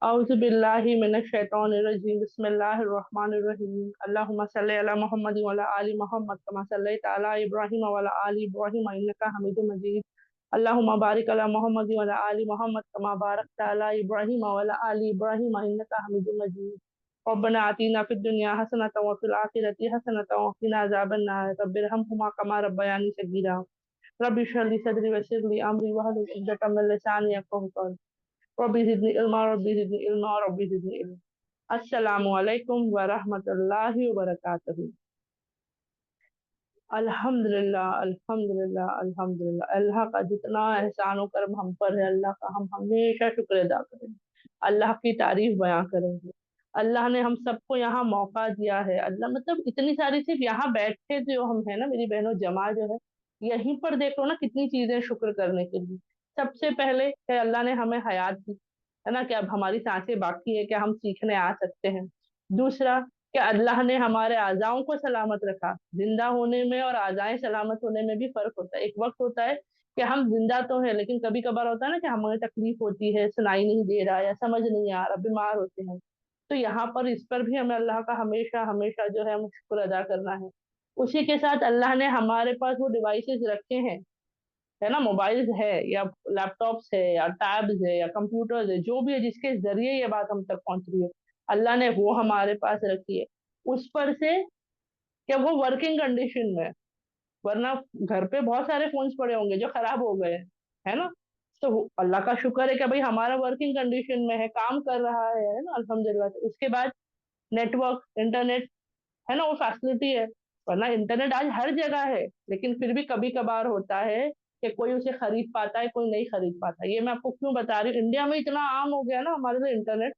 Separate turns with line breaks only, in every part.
औज़ु बिल्लाहि मिनश शैतानिर रजीम बिस्मिल्लाहिर रहमानिर रहीम अल्लाहुम्मा सल्लि अला मुहम्मद व अला आलि मुहम्मद कमा सल्लैता अला इब्राहीम व अला आलि इब्राहीम इन्नका हमीदुम मजीद अल्लाहुम्मा बारिक अला मुहम्मद व अला आलि मुहम्मद कमा बारकता अला इब्राहीम व अला आलि इब्राहीम इन्नका हमीदुम मजीद रब्बना आतिना फिद दुनिया हसनतन व फिल आखिरति हसनतन व क़िना अज़ाबन्नार रब्बिरहमहुमा कमा रब्बयानी सगीरा रब्बि इश्रह ली सदरी व यस्सिर ली अमरी वहलुल उक़दतम मिन लिसानी यफ़क़हू क़ौली रब्बी ज़िदनी इल्मा रब्बी ज़िदनी इल्मा रब्बी ज़िदनी इल्मा। अस्सलामु अलैकुम व रहमतुल्लाहि व बरकातहू। अल्हम्दुलिल्लाह अल्हम्दुलिल्लाह अल्हम्दुलिल्लाह। अल्लाह का जितना एहसान व करम हम पर है, अल्लाह का हम हमेशा शुक्र अदा करेंगे, अल्लाह की तारीफ बयां करेंगे। अल्लाह ने हम सबको यहाँ मौका दिया है। अल्लाह मतलब इतनी सारी, सिर्फ यहाँ बैठे जो हम है ना, मेरी बहनों जमा जो है, यहीं पर देखो ना कितनी चीजें शुक्र करने के लिए। सबसे पहले कि अल्लाह ने हमें हयात दी, है ना, कि अब हमारी सांसें बाकी है, कि हम सीखने आ सकते हैं। दूसरा, कि अल्लाह ने हमारे आज़ाओं को सलामत रखा। जिंदा होने में और आज़ाएं सलामत होने में भी फर्क होता है। एक वक्त होता है कि हम जिंदा तो है, लेकिन कभी कभार होता है ना कि हमें तकलीफ होती है, सुनाई नहीं दे रहा या समझ नहीं आ रहा, बीमार होते हैं। तो यहाँ पर इस पर भी हमें अल्लाह का हमेशा हमेशा जो है हमें शुक्र अदा करना है। उसी के साथ अल्लाह ने हमारे पास वो डिवाइसेस रखे हैं, है ना, मोबाइल्स है या लैपटॉप्स है या टैब्स है या कंप्यूटर्स है, जो भी है जिसके जरिए ये बात हम तक पहुंच रही है, अल्लाह ने वो हमारे पास रखी है। उस पर से क्या वो वर्किंग कंडीशन में है, वरना घर पे बहुत सारे फोन्स पड़े होंगे जो खराब हो गए हैं, है ना। तो अल्लाह का शुक्र है कि भाई हमारा वर्किंग कंडीशन में है, काम कर रहा है ना, अल्हम्दुलिल्लाह। तो उसके बाद नेटवर्क, इंटरनेट, है ना, वो फैसिलिटी है। वरना इंटरनेट आज हर जगह है, लेकिन फिर भी कभी कभार होता है कि कोई उसे खरीद पाता है, कोई नहीं खरीद पाता। ये मैं आपको क्यों बता रही हूँ, इंडिया में इतना आम हो गया ना हमारे लिए इंटरनेट।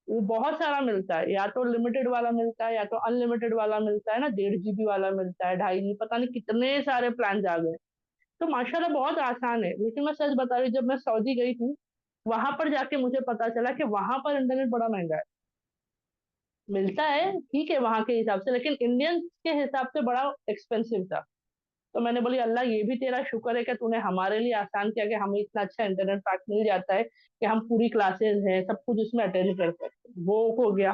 वो बहुत सारा मिलता है, या तो लिमिटेड वाला मिलता है या तो अनलिमिटेड वाला मिलता है ना, 1.5 GB वाला मिलता है, 2.5 GB, पता नहीं कितने सारे प्लान आ गए। तो माशाल्लाह बहुत आसान है। लेकिन मैं सच बता रही हूँ, जब मैं सऊदी गई थी, वहां पर जाके मुझे पता चला कि वहां पर इंटरनेट बड़ा महंगा है। मिलता है ठीक है वहां के हिसाब से, लेकिन इंडियन के हिसाब से बड़ा एक्सपेंसिव था। तो मैंने बोली अल्लाह ये भी तेरा शुक्र है कि तूने हमारे लिए आसान किया कि हमें इतना अच्छा इंटरनेट पैक मिल जाता है कि हम पूरी क्लासेस हैं सब कुछ उसमें अटेंड कर सकते हैं। वो हो गया,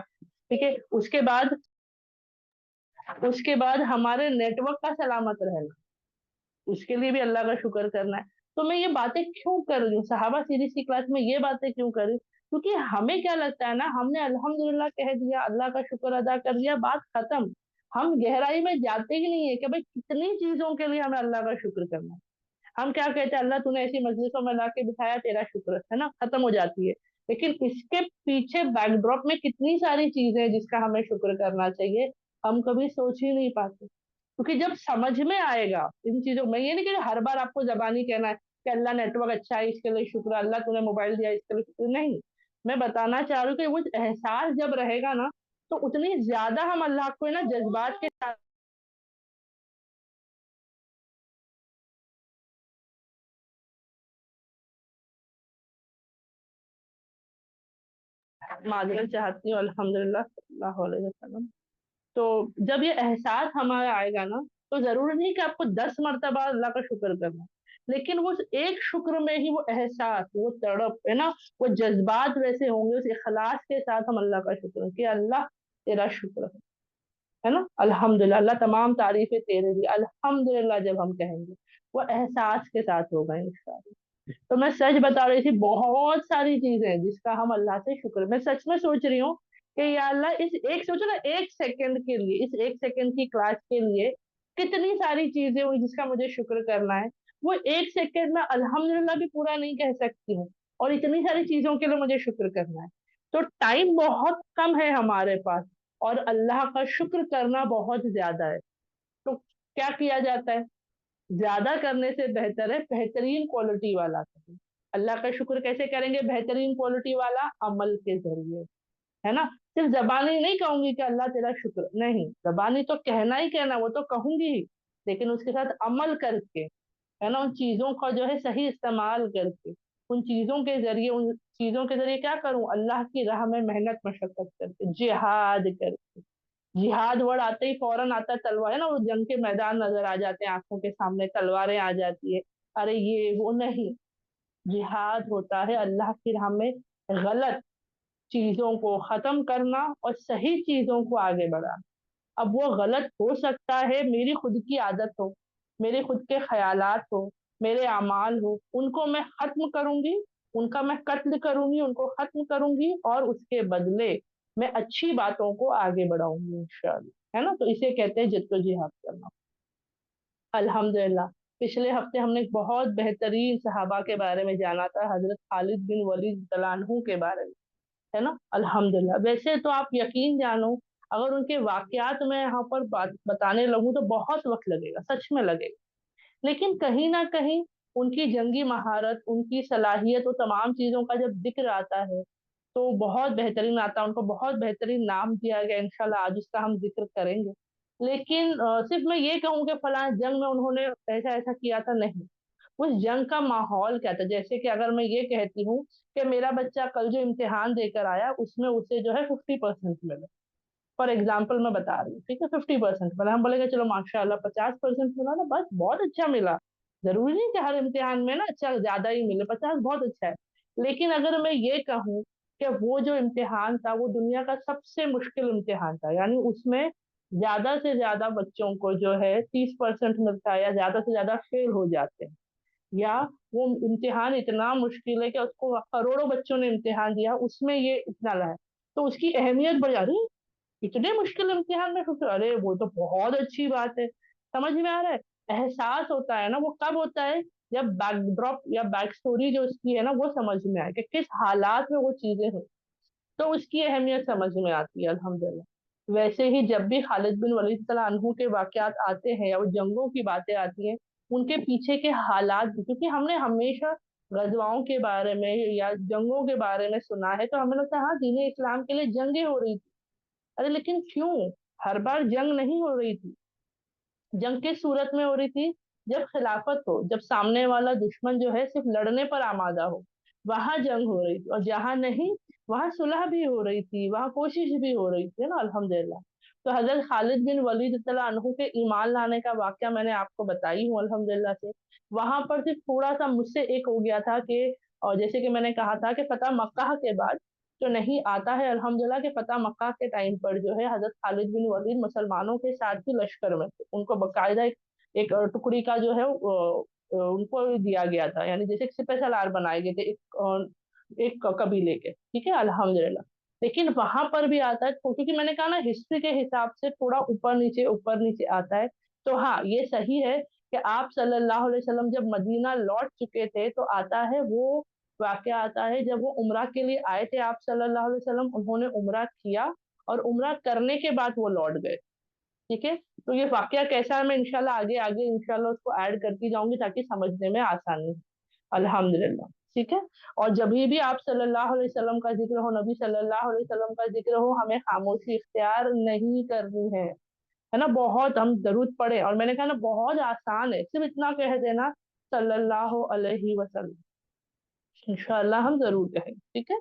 ठीक है। उसके बाद हमारे नेटवर्क का सलामत रहना, उसके लिए भी अल्लाह का शुक्र करना है। तो मैं ये बातें क्यों कर रही हूँ, सहाबा सीरीज की क्लास में ये बातें क्यों कर रही हूँ, क्योंकि हमें क्या लगता है ना, हमने अल्हम्दुलिल्लाह कह दिया, अल्लाह का शुक्र अदा कर दिया, बात खत्म। हम गहराई में जाते ही नहीं है कि भाई कितनी चीजों के लिए हमें अल्लाह का शुक्र करना है। हम क्या कहते हैं, अल्लाह तूने ऐसी मजलिसों में ला के बिठाया, तेरा शुक्र है ना, खत्म हो जाती है। लेकिन इसके पीछे बैकड्रॉप में कितनी सारी चीजें हैं जिसका हमें शुक्र करना चाहिए, हम कभी सोच ही नहीं पाते। क्योंकि जब समझ में आएगा इन चीजों में, ये नहीं कि हर बार आपको जबानी कहना है कि अल्लाह नेटवर्क अच्छा है इसके लिए शुक्र, अल्लाह तूने मोबाइल दिया इसके लिए शुक्र, नहीं। मैं बताना चाह रही हूँ कि वो एहसास जब रहेगा ना, तो उतनी ज्यादा हम अल्लाह को ना जज्बात के साथ। माजरत चाहती हूँ, अल्हम्दुलिल्लाह सल्लल्लाहु अलैहि वसल्लम। तो जब ये एहसास हमारा आएगा ना, तो जरूरी नहीं कि आपको 10 मरतबा अल्लाह का शुक्र करना, लेकिन वो एक शुक्र में ही वो एहसास, वो तड़प है ना, वो जज्बात वैसे होंगे, उस इखलास के साथ हम अल्लाह का शुक्र कि अल्लाह तेरा शुक्र है ना, अल्हम्दुलिल्लाह, अल्लाह तमाम तारीफें तेरे लिए, अल्हम्दुलिल्लाह जब हम कहेंगे, वो एहसास के साथ होगा इंशाअल्लाह। तो मैं सच बता रही थी, बहुत सारी चीजें हैं जिसका हम अल्लाह से शुक्र, मैं सच में सोच रही हूँ कि या अल्लाह, इस एक सोचो ना, 1 सेकंड के लिए, इस 1 सेकंड की क्लास के लिए कितनी सारी चीजें हुई जिसका मुझे शुक्र करना है। वो 1 सेकंड में अल्हम्दुलिल्लाह भी पूरा नहीं कह सकती हूँ, और इतनी सारी चीजों के लिए मुझे शुक्र करना है। तो टाइम बहुत कम है हमारे पास, और अल्लाह का शुक्र करना बहुत ज्यादा है। तो क्या किया जाता है, ज्यादा करने से बेहतर है बेहतरीन क्वालिटी वाला करें। अल्लाह का शुक्र कैसे करेंगे बेहतरीन क्वालिटी वाला, अमल के जरिए, है ना। सिर्फ जबानी नहीं कहूंगी कि अल्लाह तेरा शुक्र, नहीं, जबानी तो कहना ही कहना, वो तो कहूंगी ही, लेकिन उसके साथ अमल करके, है ना, उन चीजों का जो है सही इस्तेमाल करके, उन चीजों के जरिए, उन चीजों के जरिए क्या करूं, अल्लाह की राह में मेहनत मशक्कत करके, जिहाद करके। जिहाद वर्ड आते ही फौरन आता है तलवार, है ना, वो जंग के मैदान नजर आ जाते हैं आंखों के सामने, तलवारें आ जाती है, अरे ये वो नहीं। जिहाद होता है अल्लाह की राह में गलत, चीजों को खत्म करना और सही चीजों को आगे बढ़ाना। अब वो गलत हो सकता है, मेरी खुद की आदत हो, मेरे खुद के ख्यालात हो, मेरे अमाल हो, उनको मैं खत्म करूंगी, उनका मैं कत्ल करूंगी, उनको खत्म करूंगी, और उसके बदले मैं अच्छी बातों को आगे बढ़ाऊंगी इंशाअल्लाह, है ना। तो इसे कहते हैं जद्दोजिहाद करना। अल्हम्दुलिल्लाह, पिछले हफ्ते हमने एक बहुत बेहतरीन सहाबा के बारे में जाना था, हजरत खालिद बिन वलीद तआला के बारे में, है ना। अल्हम्दुलिल्लाह, वैसे तो आप यकीन जानो, अगर उनके वाकयात में यहाँ पर बात बताने लगूं तो बहुत वक्त लगेगा, सच में लगेगा। लेकिन कहीं ना कहीं उनकी जंगी महारत, उनकी सलाहियत, और तमाम चीजों का जब जिक्र आता है तो बहुत बेहतरीन आता है, उनको बहुत बेहतरीन नाम दिया गया, इंशाल्लाह आज उसका हम जिक्र करेंगे। लेकिन सिर्फ मैं ये कहूँ कि फलां जंग में उन्होंने ऐसा ऐसा किया था, नहीं। उस जंग का माहौल क्या था, जैसे कि अगर मैं ये कहती हूँ कि मेरा बच्चा कल जो इम्तिहान देकर आया उसमें उसे जो है 50% मिले, फॉर एग्जाम्पल मैं बता रही हूँ, ठीक है, 50% मिला, हम बोलेंगे चलो माशाल्लाह 50% मिला ना, बस बहुत अच्छा मिला। जरूरी नहीं कि हर इम्तिहान में ना अच्छा ज्यादा ही मिले, 50 बहुत अच्छा है। लेकिन अगर मैं ये कहूँ कि वो जो इम्तिहान था वो दुनिया का सबसे मुश्किल इम्तिहान था, यानी उसमें ज्यादा से ज्यादा बच्चों को जो है 30% मिलता है, या ज्यादा से ज्यादा फेल हो जाते हैं, या वो इम्तिहान इतना मुश्किल है कि उसको करोड़ों बच्चों ने इम्तिहान दिया, उसमें ये इतना लाया, तो उसकी अहमियत बढ़ जाती है। इतने मुश्किल इम्तिहान में सोचो, अरे वो तो बहुत अच्छी बात है। समझ में आ रहा है। एहसास होता है ना, वो कब होता है, जब बैकड्रॉप या बैक स्टोरी जो उसकी है ना वो समझ में आए कि किस हालात में वो चीजें हुई, तो उसकी अहमियत समझ में आती है अल्हम्दुलिल्लाह। वैसे ही जब भी खालिद बिन वलीद तआला अन्हु के वाकयात आते हैं या वो जंगों की बातें आती हैं, उनके पीछे के हालात भी, क्योंकि हमने हमेशा गजवाओं के बारे में या जंगों के बारे में सुना है, तो हमें लगता है हाँ दीन इस्लाम के लिए जंगें हो रही थी। अरे लेकिन क्यों, हर बार जंग नहीं हो रही थी। जंग किस सूरत में हो रही थी, जब खिलाफत हो, जब सामने वाला दुश्मन जो है सिर्फ लड़ने पर आमादा हो, वहां जंग हो रही थी। और जहां नहीं, वहां सुलह भी हो रही थी, वहां कोशिश भी हो रही थी, ना अल्हम्दुलिल्लाह। तो हजरत खालिद बिन वलीद तआला अन्हु के ईमान लाने का वाक्य मैंने आपको बताई हूँ अल्हम्दुलिल्लाह से। वहां पर सिर्फ थोड़ा सा मुझसे एक हो गया था कि, और जैसे कि मैंने कहा था कि फतह मक्का के बाद, तो नहीं आता है अल्हम्दुलिल्लाह के फतह मक्का के टाइम पर जो है हजरत खालिद बिन वलीद मुसलमानों के साथ ही लश्कर में थे, उनको बकायदा एक टुकड़ी का जो है उनको दिया गया था, यानी जैसे सिपह सलार बनाए गए थे एक कबीले के, ठीक है अल्हम्दुलिल्लाह। लेकिन वहां पर भी आता है, तो क्योंकि मैंने कहा ना हिस्ट्री के हिसाब से थोड़ा ऊपर नीचे आता है। तो हाँ ये सही है कि आप सल्लल्लाहु अलैहि वसल्लम जब मदीना लौट चुके थे तो आता है वो वाकया, आता है जब वो उम्रा के लिए आए थे आप सल्लल्लाहु अलैहि वसल्लम, उन्होंने उम्रा किया और उम्रा करने के बाद वो लौट गए, ठीक है। तो ये वाकया कैसा है, मैं इंशाल्लाह आगे आगे इंशाल्लाह उसको ऐड करती जाऊंगी ताकि समझने में आसानी हो। अल्हम्दुलिल्लाह, ठीक है। और जब भी आप सल्लल्लाहु अलैहि वसल्लम का जिक्र हो, नबी सल्लल्लाहु अलैहि वसल्लम का जिक्र हो, हमें खामोशी इख्तियार नहीं करनी है ना। बहुत हम दरूद पढ़े, और मैंने कहा ना बहुत आसान है, सिर्फ इतना कह देना सल्लल्लाहु अलैहि वसल्लम, इंशाल्लाह हम जरूर कहेंगे, ठीक है।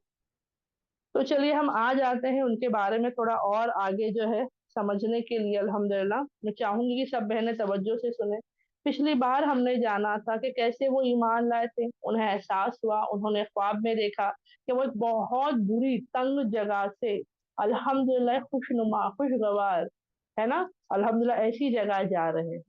तो चलिए हम आ जाते हैं उनके बारे में थोड़ा और आगे जो है समझने के लिए। अल्हम्दुलिल्लाह, मैं चाहूंगी कि सब बहनें तवज्जो से सुने। पिछली बार हमने जाना था कि कैसे वो ईमान लाए थे, उन्हें एहसास हुआ, उन्होंने ख्वाब में देखा कि वो एक बहुत बुरी तंग जगह से अल्हम्दुलिल्लाह खुशनुमा खुशगवार, है ना, अल्हम्दुलिल्लाह ऐसी जगह जा रहे हैं।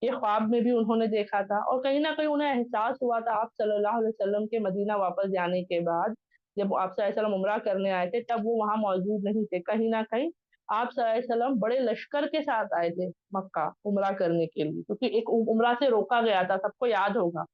ये ख्वाब में भी उन्होंने देखा था, और कहीं ना कहीं उन्हें एहसास हुआ था आप सल्लल्लाहु अलैहि वसल्लम के मदीना वापस जाने के बाद, जब आप सल्लल्लाहु अलैहि वसल्लम उम्रा करने आए थे तब वो वहां मौजूद नहीं थे, कहीं ना कहीं आप सल्लल्लाहु अलैहि वसल्लम बड़े लश्कर के साथ आए थे मक्का उम्रा करने के लिए, क्योंकि एक उम्रा से रोका गया था, सबको याद होगा,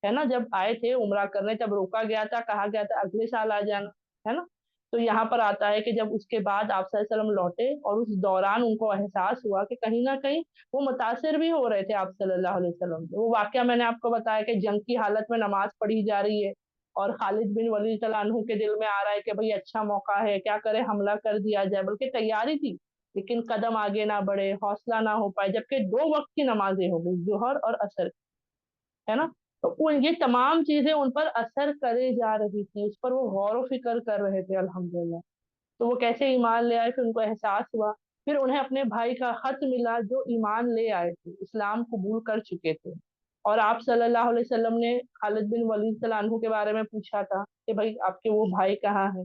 है ना। जब आए थे उम्रा करने तब रोका गया था, कहा गया था अगले साल आ जाना, है ना। तो यहाँ पर आता है कि जब उसके बाद आप सल्लल्लाहु अलैहि वसल्लम लौटे और उस दौरान उनको एहसास हुआ कि कहीं ना कहीं वो मुतासिर भी हो रहे थे आप सल्लल्लाहु अलैहि वसल्लम से। वो वाकया मैंने आपको बताया कि जंग की हालत में नमाज पढ़ी जा रही है, और खालिद बिन वलीद तआला अन्हु के दिल में आ रहा है कि भाई अच्छा मौका है, क्या करे, हमला कर दिया जाए, बल्कि तैयारी थी, लेकिन कदम आगे ना बढ़े, हौसला ना हो पाए, जबकि दो वक्त की नमाजें हो गई, जोहर और असर, है ना। तो ये तमाम चीजें उन पर असर करे जा रही थी, उस पर वो गौर व फिक्र कर रहे थे अल्हम्दुलिल्लाह। तो वो कैसे ईमान ले आए, फिर उनको एहसास हुआ, फिर उन्हें अपने भाई का खत मिला जो ईमान ले आए थे, इस्लाम कबूल कर चुके थे। और आप सल्लल्लाहु अलैहि वसल्लम ने खालिद बिन वलीद तआला अन्हु के बारे में पूछा था कि भाई आपके वो भाई कहाँ है,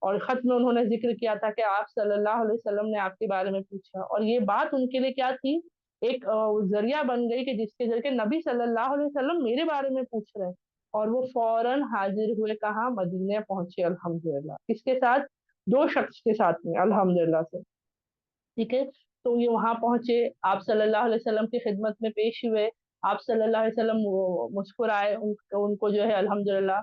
और खत में उन्होंने जिक्र किया था कि आप सल्लल्लाहु अलैहि वसल्लम ने आपके बारे में पूछा, और ये बात उनके लिए क्या थी, एक जरिया बन गई कि जिसके जरिए नबी सल्लल्लाहु अलैहि वसल्लम मेरे बारे में पूछ रहे हैं। और वो फौरन हाजिर हुए, कहाँ, मदीने पहुंचे अल्हम्दुलिल्लाह। किसके साथ? दो शख्स के साथ में अल्हम्दुलिल्लाह से। ठीक है। तो ये वहां पहुंचे, आप सल्लल्लाहु अलैहि वसल्लम की खिदमत में पेश हुए। आप सल्लल्लाहु अलैहि वसल्लम मुस्कुराए, उनको जो है अल्हम्दुलिल्लाह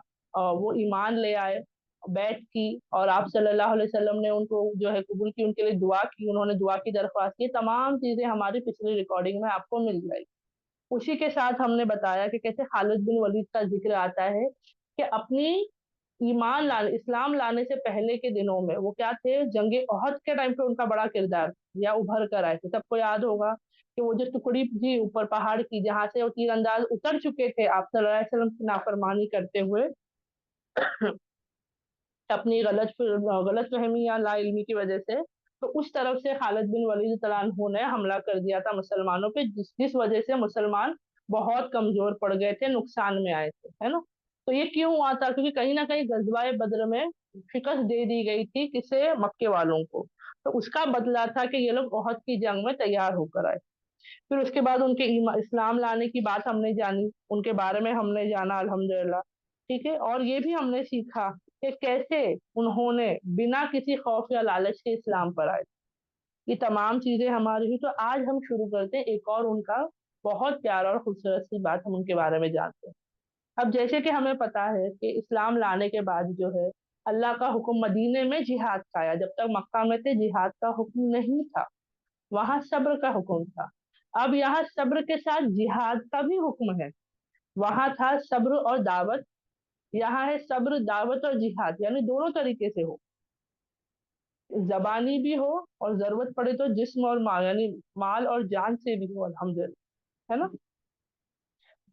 वो ईमान ले आए, बैठ की, और आप सल्लल्लाहु अलैहि वसल्लम ने उनको जो है कबूल की, उनके लिए दुआ की, उन्होंने दुआ की दरख्वास्त की। तमाम चीजें हमारी पिछली रिकॉर्डिंग में आपको मिल जाएगी। उसी के साथ हमने बताया कि कैसे खालिद बिन वलीद का जिक्र आता है कि अपनी ईमान लाने, इस्लाम लाने से पहले के दिनों में वो क्या थे, जंगे ओहद के टाइम पे उनका बड़ा किरदार या उभर कर आए थे। सबको याद होगा कि वो जो टुकड़ी थी ऊपर पहाड़ की, जहां से वो तीरंदाज उतर चुके थे आप सल्लल्लाहु अलैहि वसल्लम की नाफरमानी करते हुए, अपनी गलत फहमी या लाइल्मी की वजह से। तो उस तरफ से खालिद बिन वलीद तआला ने हमला कर दिया था मुसलमानों पे, जिस जिस वजह से मुसलमान बहुत कमजोर पड़ गए थे, नुकसान में आए थे, है ना। तो ये क्यों हुआ था? क्योंकि कहीं ना कहीं गजवाए बद्र में शिकस्त दे दी गई थी, किसे, मक्के वालों को। तो उसका बदला था कि ये लोग ओहद की जंग में तैयार होकर आए। फिर उसके बाद उनके इस्लाम लाने की बात हमने जानी, उनके बारे में हमने जाना अल्हम्दुलिल्लाह। ठीक है। और ये भी हमने सीखा कि कैसे उन्होंने बिना किसी खौफ या लालच के इस्लाम पर आए। ये तमाम चीजें हमारी हुई। तो आज हम शुरू करते हैं एक और उनका बहुत प्यारा और खूबसूरत सी बात, हम उनके बारे में जानते हैं। अब जैसे कि हमें पता है कि इस्लाम लाने के बाद जो है अल्लाह का हुक्म मदीने में जिहाद का आया। जब तक मक्का में थे जिहाद का हुक्म नहीं था, वहां सब्र का हुक्म था। अब यहाँ सब्र के साथ जिहाद का भी हुक्म है। वहां था सब्र और दावत, यहाँ है सब्र, दावत और जिहाद, यानी दोनों तरीके से हो, जबानी भी हो और जरूरत पड़े तो जिस्म और माल, यानी माल और जान से भी हो, अल्हम्दुलिल्लाह, है ना।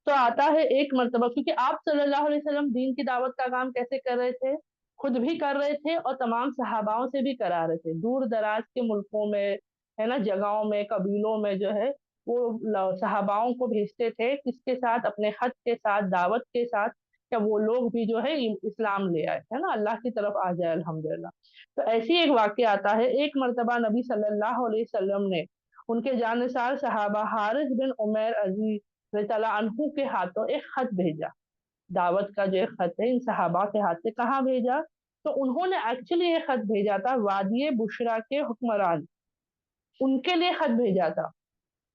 तो आता है एक मर्तबा, क्योंकि आप सल्लल्लाहु अलैहि वसल्लम दीन की दावत का काम कैसे कर रहे थे, खुद भी कर रहे थे और तमाम सहाबाओं से भी करा रहे थे, दूर दराज के मुल्कों में, है ना, जगहों में, कबीलों में जो है वो सहाबाओं को भेजते थे, किसके साथ, अपने खत के साथ, दावत के साथ, क्या वो लोग भी जो है इस्लाम ले आए, है ना, अल्लाह की तरफ आ जाए अल्हम्दुलिल्लाह। तो ऐसी एक वाक्य आता है, एक मर्तबा नबी सल्लल्लाहु अलैहि वसल्लम ने उनके जानसार सहाबा हारिस बिन उमैर अजीज तला अनहु के हाथों एक खत भेजा। दावत का जो एक खत है इन सहाबा के हाथ से कहाँ भेजा? तो उन्होंने एक्चुअली ये खत भेजा था वादिये बुशरा के हुक्मरान, उनके लिए खत भेजा था।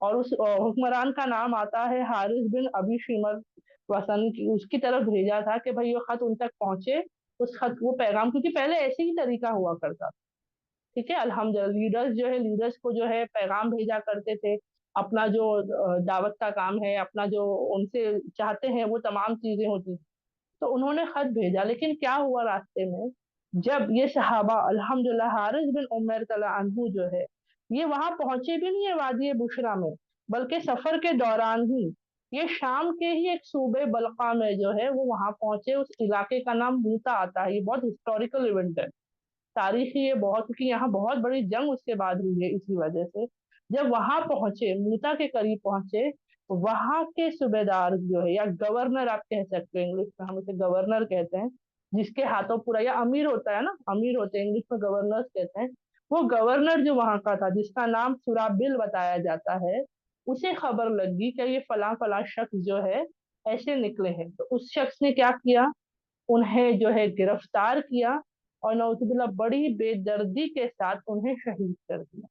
और उस हुक्मरान का नाम आता है हारिस बिन अबी शिमर वसन की, उसकी तरफ भेजा था कि भाई ये खत उन तक पहुंचे। उस खत, वो पैगाम, क्योंकि पहले ऐसे ही तरीका हुआ करता, ठीक है, अल्हम्दुलिल्लाह, लीडर्स जो है, लीडर्स को जो है पैगाम भेजा करते थे, अपना जो दावत का काम है, अपना जो उनसे चाहते हैं वो तमाम चीजें होती। तो उन्होंने खत भेजा, लेकिन क्या हुआ रास्ते में, जब ये सहाबा अल्हम्दुलिल्लाह हारिस बिन उमर तला अन्हु जो है, ये वहां पहुंचे भी नहीं है वादी बुशरा में, बल्कि सफर के दौरान ही ये शाम के ही एक सूबे बलका में जो है वो वहां पहुंचे। उस इलाके का नाम मूता आता है, ये बहुत हिस्टोरिकल इवेंट है, तारीखी ये बहुत, क्योंकि यहाँ बहुत बड़ी जंग उसके बाद हुई है, इसी वजह से। जब वहां पहुंचे, मूता के करीब पहुंचे, तो वहां के सूबेदार जो है, या गवर्नर आप कह सकते हैं, इंग्लिश में हम उसे गवर्नर कहते हैं, जिसके हाथों पूरा, या अमीर होता है ना, अमीर होते हैं, इंग्लिश में गवर्नर कहते हैं। वो गवर्नर जो वहां का था, जिसका नाम सुराबिल बताया जाता है, उसे खबर लगी कि ये फला फला शख्स जो है ऐसे निकले हैं। तो उस शख्स ने क्या किया, उन्हें जो है गिरफ्तार किया और नौजुबिल्ला बड़ी बेदर्दी के साथ उन्हें शहीद कर दिया।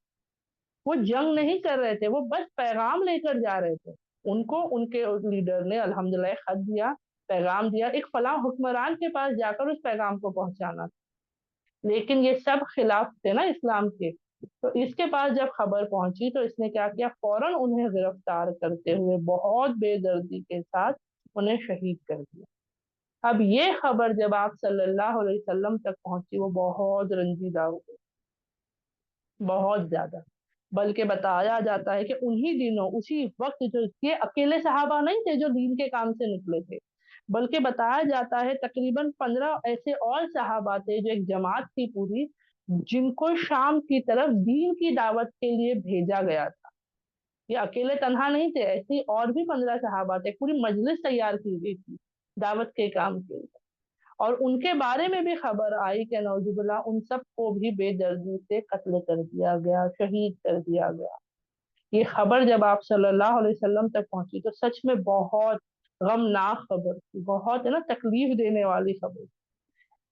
वो जंग नहीं कर रहे थे, वो बस पैगाम लेकर जा रहे थे। उनको उनके लीडर ने अल्हम्दुलिल्लाह खत दिया, पैगाम दिया, एक फला हुक्मरान के पास जाकर उस पैगाम को पहुंचाना, लेकिन ये सब खिलाफ थे ना इस्लाम के। तो इसके पास जब खबर पहुंची तो इसने क्या किया, फौरन उन्हें गिरफ्तार करते हुए बहुत बेदर्दी के साथ उन्हें शहीद कर दिया। अब ये खबर जब आप सल्लल्लाहु अलैहि वसल्लम तक पहुंची, वो बहुत रंजीदा हो गई, बहुत ज्यादा। बल्कि बताया जाता है कि उन्हीं दिनों, उसी वक्त, जो ये अकेले सहाबा नहीं थे जो दीन के काम से निकले थे, बल्कि बताया जाता है तकरीबन 15 ऐसे और सहाबा थे, जो एक जमात थी पूरी, जिनको शाम की तरफ दीन की दावत के लिए भेजा गया था। ये अकेले तन्हा नहीं थे, ऐसी और भी 15 सहाबा थे, पूरी मजलिस तैयार की गई थी दावत के काम के लिए। اور ان کے بارے میں بھی خبر آئی کہ نوزبلا ان سب کو بھی بے دردی سے قتل کر دیا گیا، شہید کر دیا گیا۔ یہ خبر جب آپ صلی اللہ علیہ وسلم تک پہنچی تو سچ میں بہت غمناک خبر تھی، بہت ہے نا تکلیف دینے والی خبر،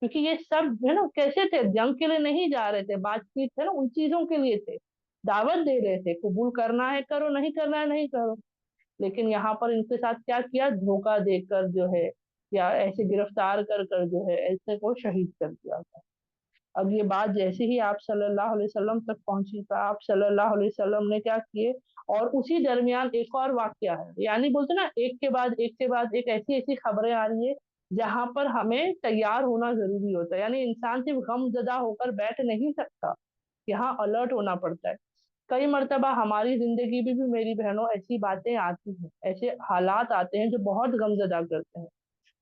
کیونکہ یہ سب ہے نا کیسے تھے، جنگ کے لیے نہیں جا رہے تھے، بات چیت ہے نا ان چیزوں کے لیے تھے، دعوت دے رہے تھے، قبول کرنا ہے کرو، نہیں کرنا ہے نہیں کرو، لیکن یہاں پر ان کے ساتھ کیا کیا، دھوکہ دے کر جو ہے یا ایسے گرفتار کر کر جو ہے ایسے کو شہید کر دیا گیا۔ اب یہ بات جیسے ہی آپ صلی اللہ علیہ وسلم تک پہنچی تو آپ صلی اللہ علیہ وسلم نے کیا کیے، اور اسی درمیان ایک اور واقعہ ہے، یعنی بولتے نا ایک کے بعد ایک کے بعد ایک ایسی ایسی خبریں آ رہی ہے جہاں پر ہمیں تیار ہونا ضروری ہوتا ہے، یعنی انسان صرف غم زدہ ہو کر بیٹھ نہیں سکتا، یہاں الرٹ ہونا پڑتا ہے۔ کئی مرتبہ ہماری زندگی میں بھی میری بہنوں ایسی باتیں آتی ہیں، ایسے حالات آتے ہیں جو بہت غم زدہ کرتے ہیں،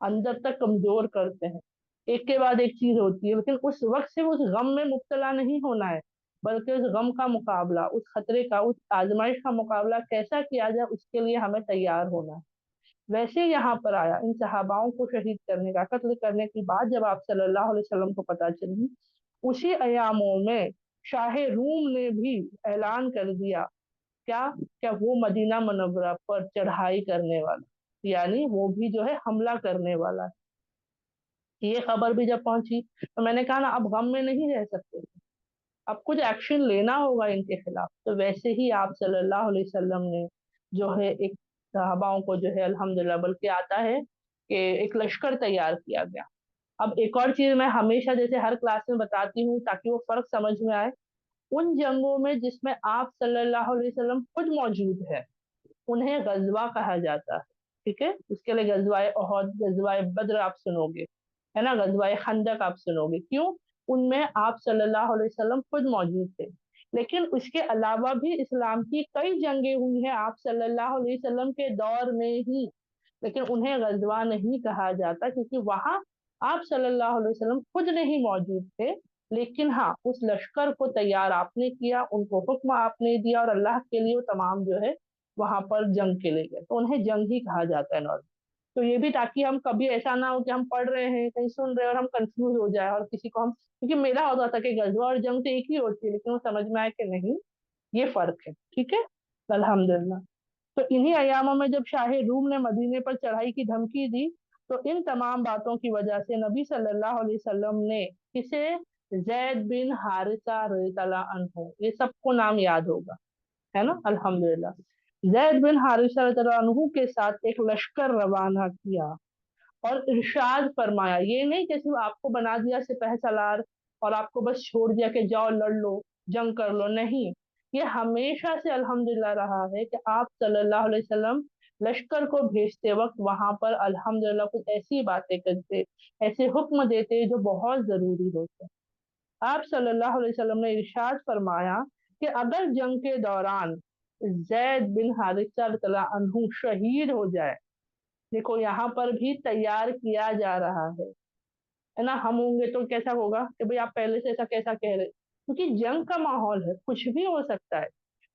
اندر تک کمزور کرتے ہیں، ایک کے بعد ایک چیز ہوتی ہے، لیکن اس وقت سے اس غم میں مبتلا نہیں ہونا ہے، بلکہ اس غم کا مقابلہ، اس خطرے کا، اس آزمائش کا مقابلہ کیسا کیا جائے اس کے لیے ہمیں تیار ہونا ہے۔ ویسے یہاں پر آیا ان صحاباؤں کو شہید کرنے کا، قتل کرنے کی بات جب آپ صلی اللہ علیہ وسلم کو پتہ چلی، اسی ایاموں میں شاہ روم نے بھی اعلان کر دیا کیا کیا وہ مدینہ منورہ پر چڑھائی کرنے والا، یعنی وہ بھی جو ہے حملہ کرنے والا ہے۔ یہ خبر بھی جب پہنچی تو میں نے کہا نا اب غم میں نہیں رہ سکتے، اب کچھ ایکشن لینا ہوگا ان کے خلاف، تو ویسے ہی آپ صلی اللہ علیہ وسلم نے جو ہے ایک صحاباؤں کو جو ہے الحمدللہ، بلکہ آتا ہے کہ ایک لشکر تیار کیا گیا۔ اب ایک اور چیز میں ہمیشہ جیسے ہر کلاس میں بتاتی ہوں تاکہ وہ فرق سمجھ میں آئے، ان جنگوں میں جس میں آپ صلی اللہ علیہ وسلم خود موجود ہے انہیں غزوہ کہا جاتا ہے، ٹھیک ہے، اس کے لیے غزوہ احد، غزوہ بدر آپ سنو گے، ہے نا، غزوہ خندق آپ سنو گے، کیوں؟ ان میں آپ صلی اللہ علیہ وسلم خود موجود تھے، لیکن اس کے علاوہ بھی اسلام کی کئی جنگیں ہوئی ہیں آپ صلی اللہ علیہ وسلم کے دور میں ہی، لیکن انہیں غزوہ نہیں کہا جاتا کیونکہ وہاں آپ صلی اللہ علیہ وسلم خود نہیں موجود تھے، لیکن ہاں اس لشکر کو تیار آپ نے کیا، ان کو حکم آپ نے دیا، اور اللہ کے لیے وہ تمام جو ہے وہاں پر جنگ کے لیے گئے، تو انہیں جنگ ہی کہا جاتا ہے نارمل۔ تو یہ بھی تاکہ ہم کبھی ایسا نہ ہو کہ ہم پڑھ رہے ہیں کہیں سن رہے ہیں اور ہم کنفیوز ہو جائے، اور کسی کو ہم، کیونکہ میرا ہوتا تھا کہ غزوہ اور جنگ تو ایک ہی ہوتی ہے، لیکن وہ سمجھ میں آئے کہ نہیں یہ فرق ہے، ٹھیک ہے، الحمدللہ۔ تو انہی ایاموں میں جب شاہ روم نے مدینے پر چڑھائی کی دھمکی دی تو ان تمام باتوں کی وجہ سے نبی صلی اللہ علیہ وسلم نے کسے، زید بن حارثہ رضی اللہ عنہ، یہ سب کو نام یاد ہوگا، ہے نا، الحمدللہ، زید بن حارثہ رضی اللہ عنہ کے ساتھ ایک لشکر روانہ کیا اور ارشاد فرمایا، یہ نہیں کہ صرف آپ کو بنا دیا سپہ سالار اور آپ کو بس چھوڑ دیا کہ جاؤ لڑ لو، جنگ کر لو، نہیں، یہ ہمیشہ سے الحمدللہ رہا ہے کہ آپ صلی اللہ علیہ وسلم لشکر کو بھیجتے وقت وہاں پر الحمدللہ کچھ ایسی باتیں کرتے، ایسے حکم دیتے جو بہت ضروری ہوتے۔ آپ صلی اللہ علیہ وسلم نے ارشاد فرمایا کہ اگر جنگ کے دوران زید بن حارثہ رضی اللہ عنہ شہید ہو جائے، دیکھو یہاں پر بھی تیار کیا جا رہا ہے نا، ہم ہوں گے تو کیسا ہوگا کہ بھئی آپ پہلے سے ایسا کیسا کہہ رہے، کیونکہ جنگ کا ماحول ہے، کچھ بھی ہو سکتا ہے،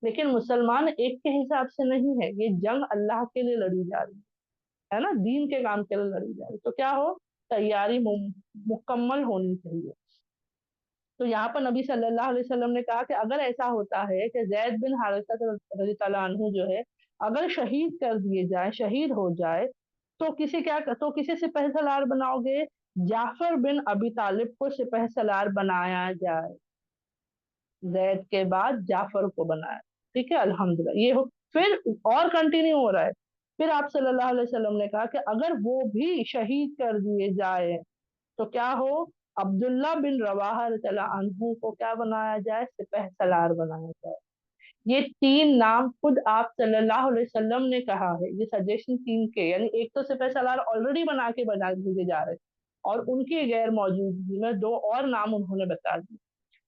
لیکن مسلمان ایک کے حساب سے نہیں ہے، یہ جنگ اللہ کے لیے لڑی جا رہی ہے نا، دین کے کام کے لیے لڑی جا رہی، تو کیا ہو، تیاری مکمل ہونی چاہیے۔ تو یہاں پر نبی صلی اللہ علیہ وسلم نے کہا کہ اگر ایسا ہوتا ہے کہ زید بن حارثہ رضی اللہ عنہ جو ہے اگر شہید کر دیے جائے، شہید ہو جائے، تو کسے سپہ سالار بناؤ گے؟ جعفر بن ابی طالب کو سپہ سالار بنایا جائے، زید کے بعد جعفر کو بنایا، ٹھیک ہے، الحمدللہ، یہ پھر اور کنٹینیو ہو رہا ہے، پھر آپ صلی اللہ علیہ وسلم نے کہا کہ اگر وہ بھی شہید کر دیے جائے تو کیا ہو، عبداللہ بن رواحہ رضی اللہ عنہ کو کیا بنایا جائے، سپہ سالار بنایا جائے۔ یہ تین نام خود آپ صلی اللہ علیہ وسلم نے کہا ہے، یہ سجیشن تین کے، یعنی ایک تو سپہ سالار آلریڈی بنا دیے جا رہے اور ان کی غیر موجودگی میں دو اور نام انہوں نے بتا دیے،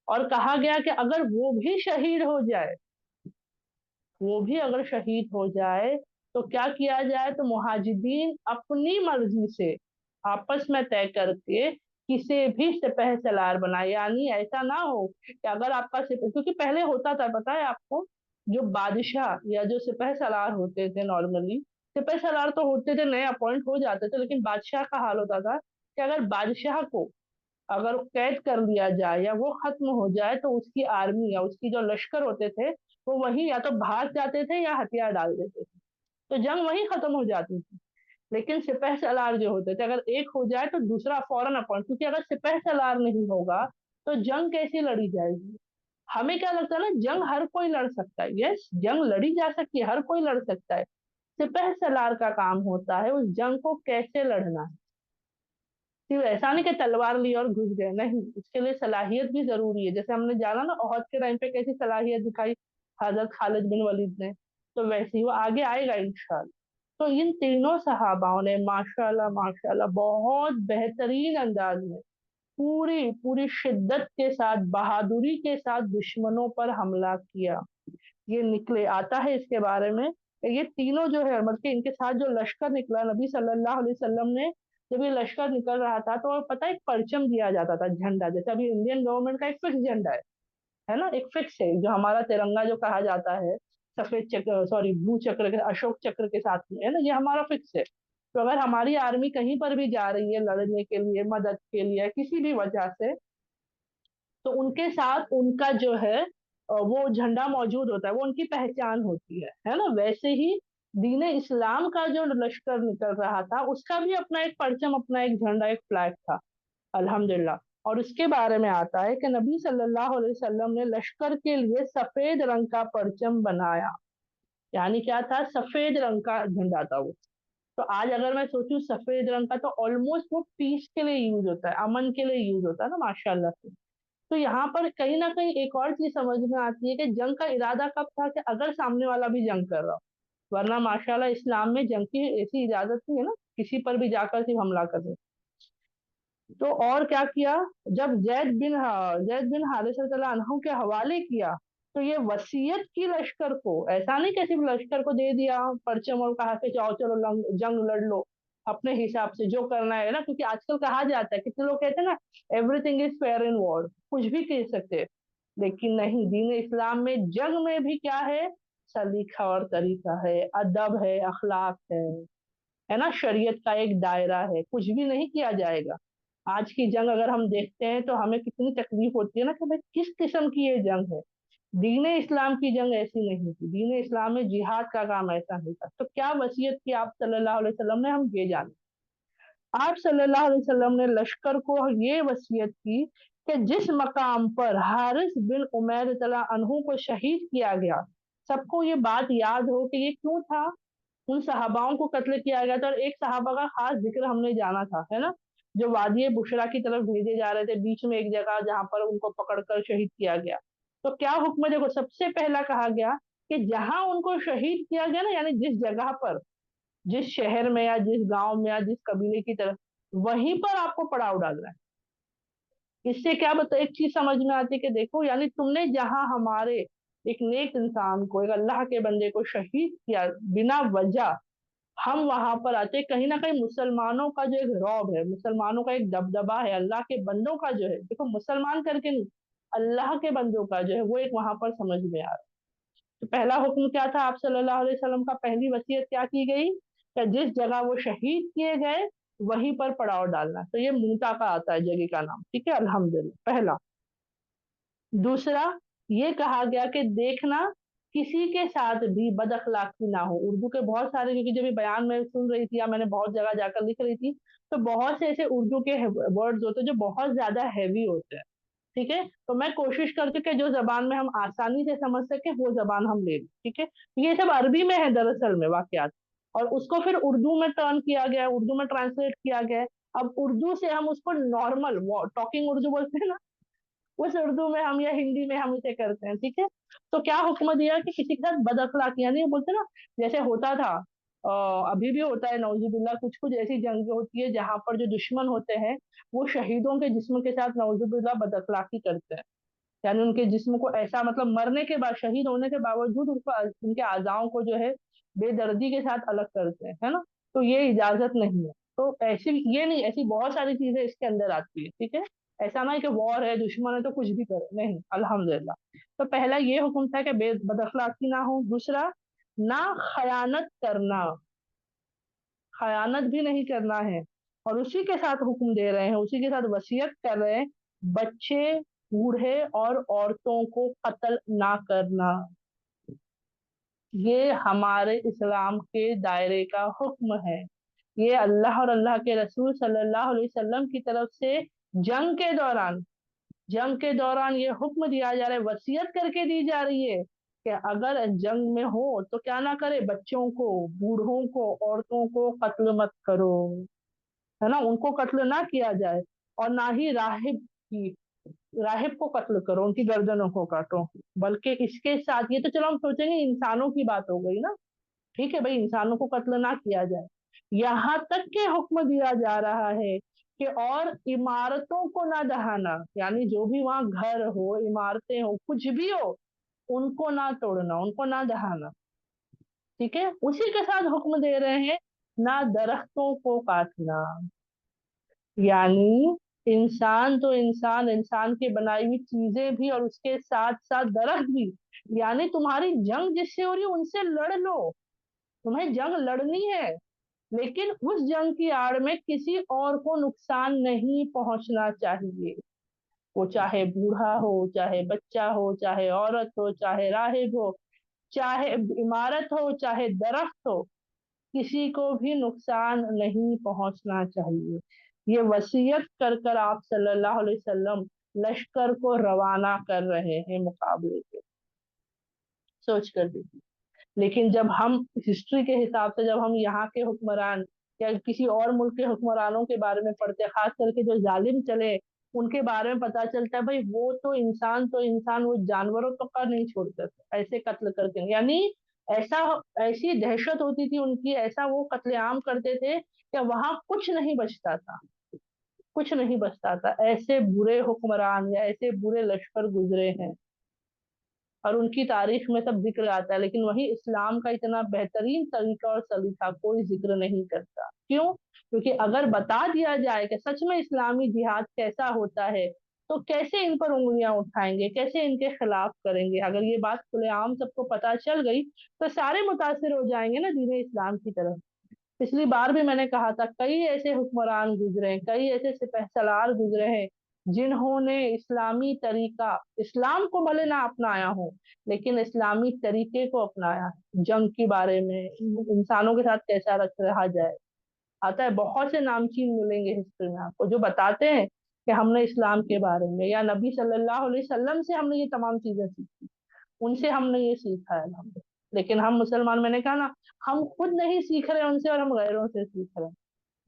اور کہا گیا کہ اگر وہ بھی شہید ہو جائے، وہ بھی اگر شہید ہو جائے تو کیا کیا جائے، تو مہاجرین اپنی مرضی سے آپس میں طے کر کے کسی بھی سپہ سالار بنائے، یعنی ایسا نہ ہو کہ اگر آپ کا کیونکہ پہلے ہوتا تھا پتا ہے آپ کو، جو بادشاہ یا جو سپہ سالار ہوتے تھے نارملی، سپہ سالار تو ہوتے تھے نئے اپوائنٹ ہو جاتے تھے، لیکن بادشاہ کا حال ہوتا تھا کہ کہ اگر بادشاہ کو اگر قید کر لیا جائے یا وہ ختم ہو جائے تو اس کی آرمی یا اس کی جو لشکر ہوتے تھے وہ وہی یا تو بھاگ جاتے تھے یا ہتھیار ڈال دیتے تھے، تو جنگ وہی ختم ہو جاتی تھی۔ لیکن سپہ سالار جو ہوتے تھے اگر ایک ہو جائے تو دوسرا فوراً اپوائنٹ، کیونکہ اگر سپہ سالار نہیں ہوگا تو جنگ کیسی لڑی جائے گی؟ ہمیں کیا لگتا ہے نا، جنگ ہر کوئی لڑ سکتا ہے، یس جنگ لڑی جا سکتی ہے، ہر کوئی لڑ سکتا ہے، سپہ سالار کا کام ہوتا ہے اس جنگ کو کیسے لڑنا ہے۔ صرف ایسا نہیں کہ تلوار لی اور گھس گئے، نہیں، اس کے لیے صلاحیت بھی ضروری ہے، جیسے ہم نے جانا نا عہد کے ٹائم پہ کیسی صلاحیت دکھائی حضرت خالد بن ولید نے، تو ویسے ہی وہ آگے آئے گا انشاءاللہ۔ تو ان تینوں صحاباؤں نے ماشاءاللہ بہت بہترین انداز میں پوری پوری شدت کے ساتھ بہادری کے ساتھ دشمنوں پر حملہ کیا۔ یہ نکلے آتا ہے اس کے بارے میں کہ یہ تینوں جو ہے مطلب کہ ان کے ساتھ جو لشکر نکلا نبی صلی اللہ علیہ وسلم نے جب یہ لشکر نکل رہا تھا تو پتہ ایک پرچم دیا جاتا تھا، جھنڈا، جیسے ابھی انڈین گورنمنٹ کا ایک فکس جھنڈا ہے نا، ایک فکس ہے جو ہمارا ترنگا جو کہا جاتا ہے سفید چکر سوری بلو چکر کے اشوک چکر کے ساتھ میں ہے نا، یہ ہمارا فکس ہے۔ تو اگر ہماری آرمی کہیں پر بھی جا رہی ہے لڑنے کے لیے مدد کے لیے کسی بھی وجہ سے، تو ان کے ساتھ ان کا جو ہے وہ جھنڈا موجود ہوتا ہے، وہ ان کی پہچان ہوتی ہے نا۔ ویسے ہی دین اسلام کا جو لشکر نکل رہا تھا اس کا بھی اپنا ایک پرچم، اپنا ایک جھنڈا، ایک فلیگ تھا الحمدللہ۔ اور اس کے بارے میں آتا ہے کہ نبی صلی اللہ علیہ وسلم نے لشکر کے لیے سفید رنگ کا پرچم بنایا، یعنی کیا تھا، سفید رنگ کا جھنڈا تھا وہ۔ تو آج اگر میں سوچوں سفید رنگ کا تو آلموسٹ وہ پیس کے لیے یوز ہوتا ہے، امن کے لیے یوز ہوتا ہے نا ماشاءاللہ سے۔ تو یہاں پر کہیں نہ کہیں ایک اور چیز سمجھ میں آتی ہے کہ جنگ کا ارادہ کب تھا، کہ اگر سامنے والا بھی جنگ کر رہا ہو، ورنہ ماشاءاللہ اسلام میں جنگ کی ایسی اجازت نہیں ہے نا، کسی پر بھی جا کر صرف حملہ کر دیں۔ تو اور کیا کیا، جب زید بن حارثہ رضی اللہ عنہ کے حوالے کیا تو یہ وصیت کی لشکر کو، ایسا نہیں کہ صرف لشکر کو دے دیا پرچم اور کہا کہ جاؤ چلو جنگ لڑ لو اپنے حساب سے جو کرنا ہے نا، کیونکہ آج کل کہا جاتا ہے کتنے لوگ کہتے ہیں نا ایوری تھنگ از فیئر ان وار، کچھ بھی کہہ سکتے، لیکن نہیں، دین اسلام میں جنگ میں بھی کیا ہے، سلیقہ اور طریقہ ہے، ادب ہے، اخلاق ہے نا، شریعت کا ایک دائرہ ہے، کچھ بھی نہیں کیا جائے گا۔ آج کی جنگ اگر ہم دیکھتے ہیں تو ہمیں کتنی تکلیف ہوتی ہے نا کہ بھائی کس قسم کی یہ جنگ ہے۔ دین اسلام کی جنگ ایسی نہیں تھی، دین اسلام میں جہاد کا کام ایسا نہیں تھا۔ تو کیا وصیت کی آپ صلی اللہ علیہ وسلم نے، ہم یہ جانیں۔ آپ صلی اللہ علیہ وسلم نے لشکر کو یہ وصیت کی کہ جس مقام پر حارث بن عمیر رضی اللہ عنہ کو شہید کیا گیا، سب کو یہ بات یاد ہو کہ یہ کیوں تھا، ان صحاباؤں کو قتل کیا گیا تھا، اور ایک صحابہ کا خاص ذکر ہم نے جانا تھا ہے نا، جو وادی بشرا کی طرف بھیجے جا رہے تھے، بیچ میں ایک جگہ جہاں پر ان کو پکڑ کر شہید کیا گیا۔ تو کیا حکم ہے، دیکھو سب سے پہلا کہا گیا کہ جہاں ان کو شہید کیا گیا نا، یعنی جس جگہ پر، جس شہر میں یا جس گاؤں میں یا جس قبیلے کی طرف، وہیں پر آپ کو پڑاؤ ڈالنا ہے۔ اس سے کیا بتا ایک چیز سمجھ میں آتی ہے کہ دیکھو یعنی تم نے جہاں ہمارے ایک نیک انسان کو، ایک اللہ کے بندے کو شہید کیا بنا وجہ، ہم وہاں پر آتے، کہیں نہ کہیں مسلمانوں کا جو ایک رعب ہے، مسلمانوں کا ایک دبدبا ہے، اللہ کے بندوں کا جو ہے، دیکھو مسلمان کر کے نہیں، اللہ کے بندوں کا جو ہے وہ ایک وہاں پر سمجھ میں آ رہا ہے۔ تو پہلا حکم کیا تھا آپ صلی اللہ علیہ وسلم کا، پہلی وصیت کیا کی گئی کہ جس جگہ وہ شہید کیے گئے وہیں پر پڑاؤ ڈالنا، تو یہ موتا کا آتا ہے جگہ کا نام، ٹھیک ہے الحمدللہ، پہلا۔ دوسرا یہ کہا گیا کہ دیکھنا کسی کے ساتھ بھی بد اخلاقی نہ ہو۔ اردو کے بہت سارے، کیونکہ جب یہ بیان میں سن رہی تھی یا میں نے بہت جگہ جا کر لکھ رہی تھی تو بہت سے ایسے اردو کے ورڈز ہوتے ہیں جو بہت زیادہ ہیوی ہوتے ہیں، ٹھیک ہے، تو میں کوشش کرتی ہوں کہ جو زبان میں ہم آسانی سے سمجھ سکیں وہ زبان ہم لے لیں، ٹھیک ہے۔ یہ سب عربی میں ہے دراصل میں واقعات، اور اس کو پھر اردو میں ٹرن کیا گیا، اردو میں ٹرانسلیٹ کیا گیا۔ اب اردو سے ہم اس کو نارمل ٹاکنگ اردو بولتے ہیں نا، اس اردو میں ہم یا ہندی میں ہم اسے کرتے ہیں، ٹھیک ہے۔ تو کیا حکم دیا کہ کسی کے ساتھ بد اخلاقی، یعنی بولتے نا جیسے ہوتا تھا، ابھی بھی ہوتا ہے نعوذ باللہ، کچھ کچھ ایسی جنگیں ہوتی ہے جہاں پر جو دشمن ہوتے ہیں وہ شہیدوں کے جسم کے ساتھ نعوذ باللہ بد اخلاقی کرتے ہیں، یعنی ان کے جسم کو ایسا مطلب مرنے کے بعد، شہید ہونے کے باوجود ان کے اعضاؤں کو جو ہے بے دردی کے ساتھ الگ کرتے ہیں، ہے نا، تو یہ اجازت نہیں ہے۔ تو ایسی یہ نہیں، ایسی بہت ساری چیزیں اس کے اندر آتی ہے، ٹھیک ہے، ایسا نہ کہ وار ہے دشمن ہے تو کچھ بھی کرے، نہیں الحمدللہ۔ تو پہلا یہ حکم تھا کہ بد اخلاقی نہ ہو۔ دوسرا، نہ خیانت کرنا، خیانت بھی نہیں کرنا ہے، और उसी के साथ हुक्म दे रहे हैं, उसी के साथ वसीयत कर रहे हैं, बच्चे, बूढ़े और औरतों को कत्ल ना करना। ये हमारे इस्लाम के दायरे का हुक्म है। ये अल्लाह और अल्लाह के रसूल सल्लल्लाहु अलैहि वसल्लम की तरफ से जंग के दौरान, जंग के दौरान ये हुक्म दिया जा रहा है, वसीयत करके दी जा रही है कि अगर जंग में हो तो क्या ना करे, बच्चों को, बूढ़ों को, औरतों को कत्ल मत करो, है ना, उनको कत्ल ना किया जाए। और ना ही राहिब की, राहिब को कत्ल करो, उनकी गर्दनों को काटो। बल्कि इसके साथ, ये तो चलो हम सोचेंगे इंसानों की बात हो गई ना, ठीक है भाई, इंसानों को कत्ल ना किया जाए, यहाँ तक के हुक्म दिया जा रहा है कि और इमारतों को ना ढहाना, यानी जो भी वहां घर हो, इमारतें हो, कुछ भी हो, उनको ना तोड़ना, उनको ना ढहाना। ठीक है, उसी के साथ हुक्म दे रहे हैं, ना दरख्तों को काटना। यानी इंसान तो इंसान, इंसान की बनाई हुई चीजें भी, और उसके साथ साथ दरख्त भी। यानी तुम्हारी जंग जिससे हो रही है उनसे लड़ लो, तुम्हें जंग लड़नी है, लेकिन उस जंग की आड़ में किसी और को नुकसान नहीं पहुंचना चाहिए। वो चाहे बूढ़ा हो, चाहे बच्चा हो, चाहे औरत हो, चाहे राहिब हो, चाहे इमारत हो, चाहे दरख्त हो, किसी को भी नुकसान नहीं पहुंचना चाहिए। ये वसीयत कर कर आप सल्लल्लाहु अलैहि वसल्लम लश्कर को रवाना कर रहे हैं मुकाबले के। सोच कर देखिए। लेकिन जब हम हिस्ट्री के हिसाब से, जब हम यहाँ के हुक्मरान या किसी और मुल्क के हुक्मरानों के बारे में पढ़ते हैं, खास करके जो जालिम चले, उनके बारे में पता चलता है भाई वो तो इंसान, वो जानवरों तक का नहीं छोड़ते थे, ऐसे कत्ल करके, यानी ऐसा, ऐसी दहशत होती थी उनकी, ऐसा वो कत्लेआम करते थे कि वहां कुछ नहीं बचता था, कुछ नहीं बचता था। ऐसे बुरे हुक्मरान या ऐसे बुरे लश्कर गुजरे हैं, और उनकी तारीख में सब जिक्र आता है, लेकिन वही इस्लाम का इतना बेहतरीन तरीका और सलीका कोई जिक्र नहीं करता। क्यों? क्योंकि अगर बता दिया जाए कि सच में इस्लामी जिहाद कैसा होता है, तो कैसे इन पर उंगलियां उठाएंगे, कैसे इनके खिलाफ करेंगे? अगर ये बात खुलेआम सबको पता चल गई तो सारे मुतासिर हो जाएंगे ना दीन इस्लाम की तरफ। पिछली बार भी मैंने कहा था, कई ऐसे हुक्मरान गुजरे हैं, कई ऐसे सिपहसालार गुजरे हैं, जिन्होंने इस्लामी तरीका, इस्लाम को भले ना अपनाया हो, लेकिन इस्लामी तरीके को अपनाया है। जंग के बारे में, इंसानों के साथ कैसा रहा जाए, आता है, बहुत से नामचीन मिलेंगे हिस्ट्री में आपको जो बताते हैं कि हमने इस्लाम के बारे में या नबी सल्लल्लाहु अलैहि वसल्लम से हमने ये तमाम चीजें सीखी, उनसे हमने ये सीखा है अल्हम्दुलिल्लाह। लेकिन हम मुसलमान, मैंने कहा ना, हम खुद नहीं सीख रहे उनसे, और हम गैरों से सीख रहे हैं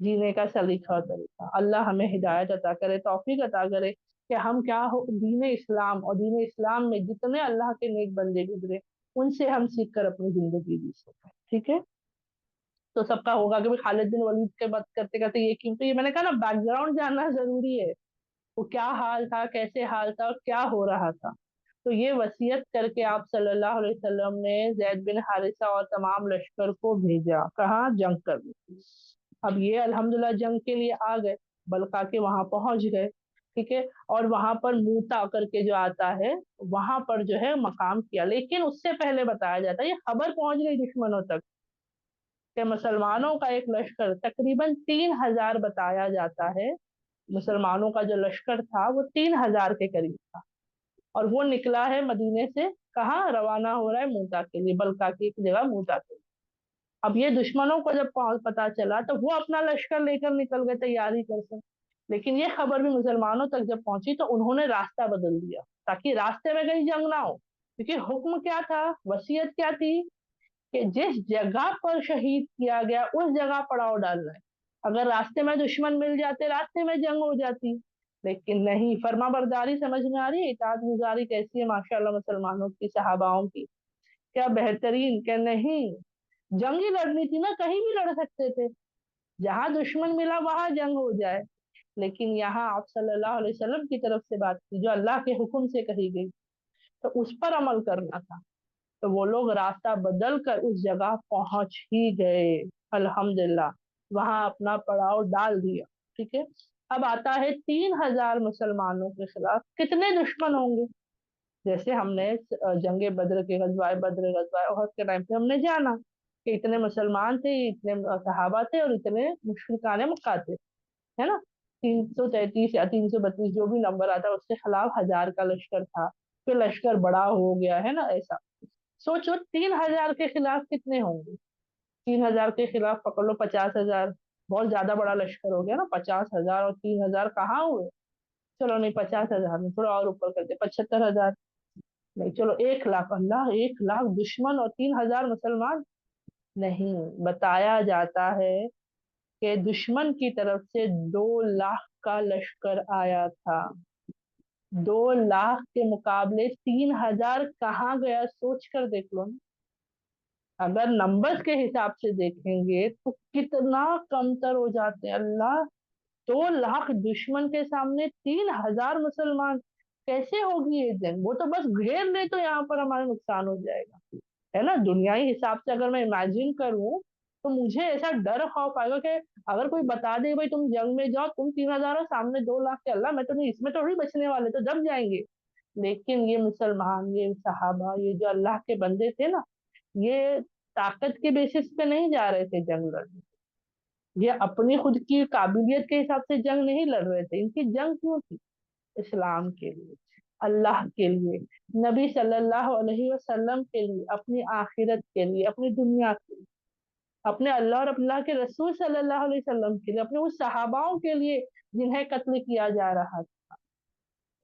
जीने का सलीका और तरीका। अल्लाह हमें हिदायत अता करे, तौफीक अता करे कि हम क्या हो, दीन इस्लाम, और दीन इस्लाम में जितने अल्लाह के नेक बंदे गुजरे, उनसे हम सीख कर अपनी जिंदगी जी सकें। ठीक है, तो सबका होगा कि भाई खालिद बिन वलीद के बात करते करते ये क्यों, तो ये मैंने कहा ना, बैकग्राउंड जानना जरूरी है, वो क्या हाल था, कैसे हाल था, और क्या हो रहा था। तो ये वसीयत करके आप सल्लल्लाहु अलैहि वसल्लम ने जैद बिन हारिसा और तमाम लश्कर को भेजा, कहाँ, जंग करने। अब ये अल्हम्दुलिल्लाह जंग के लिए आ गए, बल्का के वहां पहुंच गए। ठीक है, और वहां पर मूता करके जो आता है, वहां पर जो है मकाम किया। लेकिन उससे पहले बताया जाता है, ये खबर पहुंच गई दुश्मनों तक कि मुसलमानों का एक लश्कर तकरीबन 3,000 बताया जाता है, मुसलमानों का जो लश्कर था वो 3,000 के करीब था, और वो निकला है मदीने से, कहाँ रवाना हो रहा है, मूता के लिए, बल्का की एक जगह मूता के लिए। अब ये दुश्मनों को जब पता चला तो वो अपना लश्कर लेकर निकल गए तैयारी करके, लेकिन ये खबर भी मुसलमानों तक जब पहुंची तो उन्होंने रास्ता बदल दिया, ताकि रास्ते में कहीं जंग ना हो। क्योंकि हुक्म क्या था, वसीयत क्या थी, कि जिस जगह पर शहीद किया गया उस जगह पड़ाव डालना है। अगर रास्ते में दुश्मन मिल जाते, रास्ते में जंग हो जाती, लेकिन नहीं, फर्मा बरदारी समझ में आ रही है, इताअत गुजारी कैसी है माशाल्लाह मुसलमानों की, सहाबाओं की, क्या बेहतरीन, क्या नहीं, जंग ही लड़नी थी ना, कहीं भी लड़ सकते थे, जहां दुश्मन मिला वहां जंग हो जाए। लेकिन यहाँ आप सल्लल्लाहु अलैहि वसल्लम की तरफ से बात की, जो अल्लाह के हुक्म से कही गई, तो उस पर अमल करना था। तो वो लोग रास्ता बदल कर उस जगह पहुंच ही गए, अल्हम्दुलिल्लाह, वहां अपना पड़ाव डाल दिया। ठीक है, अब आता है 3,000 मुसलमानों के खिलाफ कितने दुश्मन होंगे। जैसे हमने जंगे बद्र के, गजवाए बद्र, गजवाए उहद के टाइम पे हमने जाना कि इतने मुसलमान थे, इतने सहाबा थे, और इतने मुश्रिकाने मक्का थे। है ना, 333 या 332 जो भी नंबर आता है उसके खिलाफ 1000 का लश्कर था, फिर लश्कर बड़ा हो गया, है ना ऐसा। सोचो 3000 के खिलाफ कितने होंगे, 3000 के खिलाफ पकड़ लो 50,000, बहुत ज्यादा बड़ा लश्कर हो गया ना, 50,000 और 3000 कहाँ हुए। चलो नहीं 50,000 में थोड़ा और ऊपर करते 75,000, नहीं चलो 1 लाख, अल्लाह 1 लाख दुश्मन और 3,000 मुसलमान। नहीं, बताया जाता है कि दुश्मन की तरफ से 2 लाख का लश्कर आया था। 2 लाख के मुकाबले 3,000 कहाँ गया, सोच कर देख लो ना। अगर नंबर्स के हिसाब से देखेंगे तो कितना कमतर हो जाते हैं अल्लाह। 2 लाख दुश्मन के सामने 3,000 मुसलमान, कैसे होगी ये जंग। वो तो बस घेर ले तो यहाँ पर हमारा नुकसान हो जाएगा, है ना। दुनियाई हिसाब से अगर मैं इमेजिन करूं तो मुझे ऐसा डर खौफ आएगा कि अगर कोई बता दे भाई तुम जंग में जाओ, तुम 3,000 हो सामने 2 लाख के, अल्लाह मैं तो नहीं, इसमें तो नहीं बचने वाले, तो दब जाएंगे। लेकिन ये मुसलमान, ये सहाबा, ये जो अल्लाह के बंदे थे ना, ये ताकत के बेसिस पे नहीं जा रहे थे जंग लड़ने। ये अपनी खुद की काबिलियत के हिसाब से जंग नहीं लड़ रहे थे। इनकी जंग क्यों थी? इस्लाम के लिए, अल्लाह के लिए, नबी सल्लल्लाहु अलैहि वसल्लम के लिए, अपनी आखिरत के लिए, अपनी दुनिया के लिए, अपने अल्लाह और अल्लाह के रसूल सल्लल्लाहु अलैहि वसल्लम के लिए, अपने उस सहाबाओं के लिए जिन्हें कत्ल किया जा रहा था,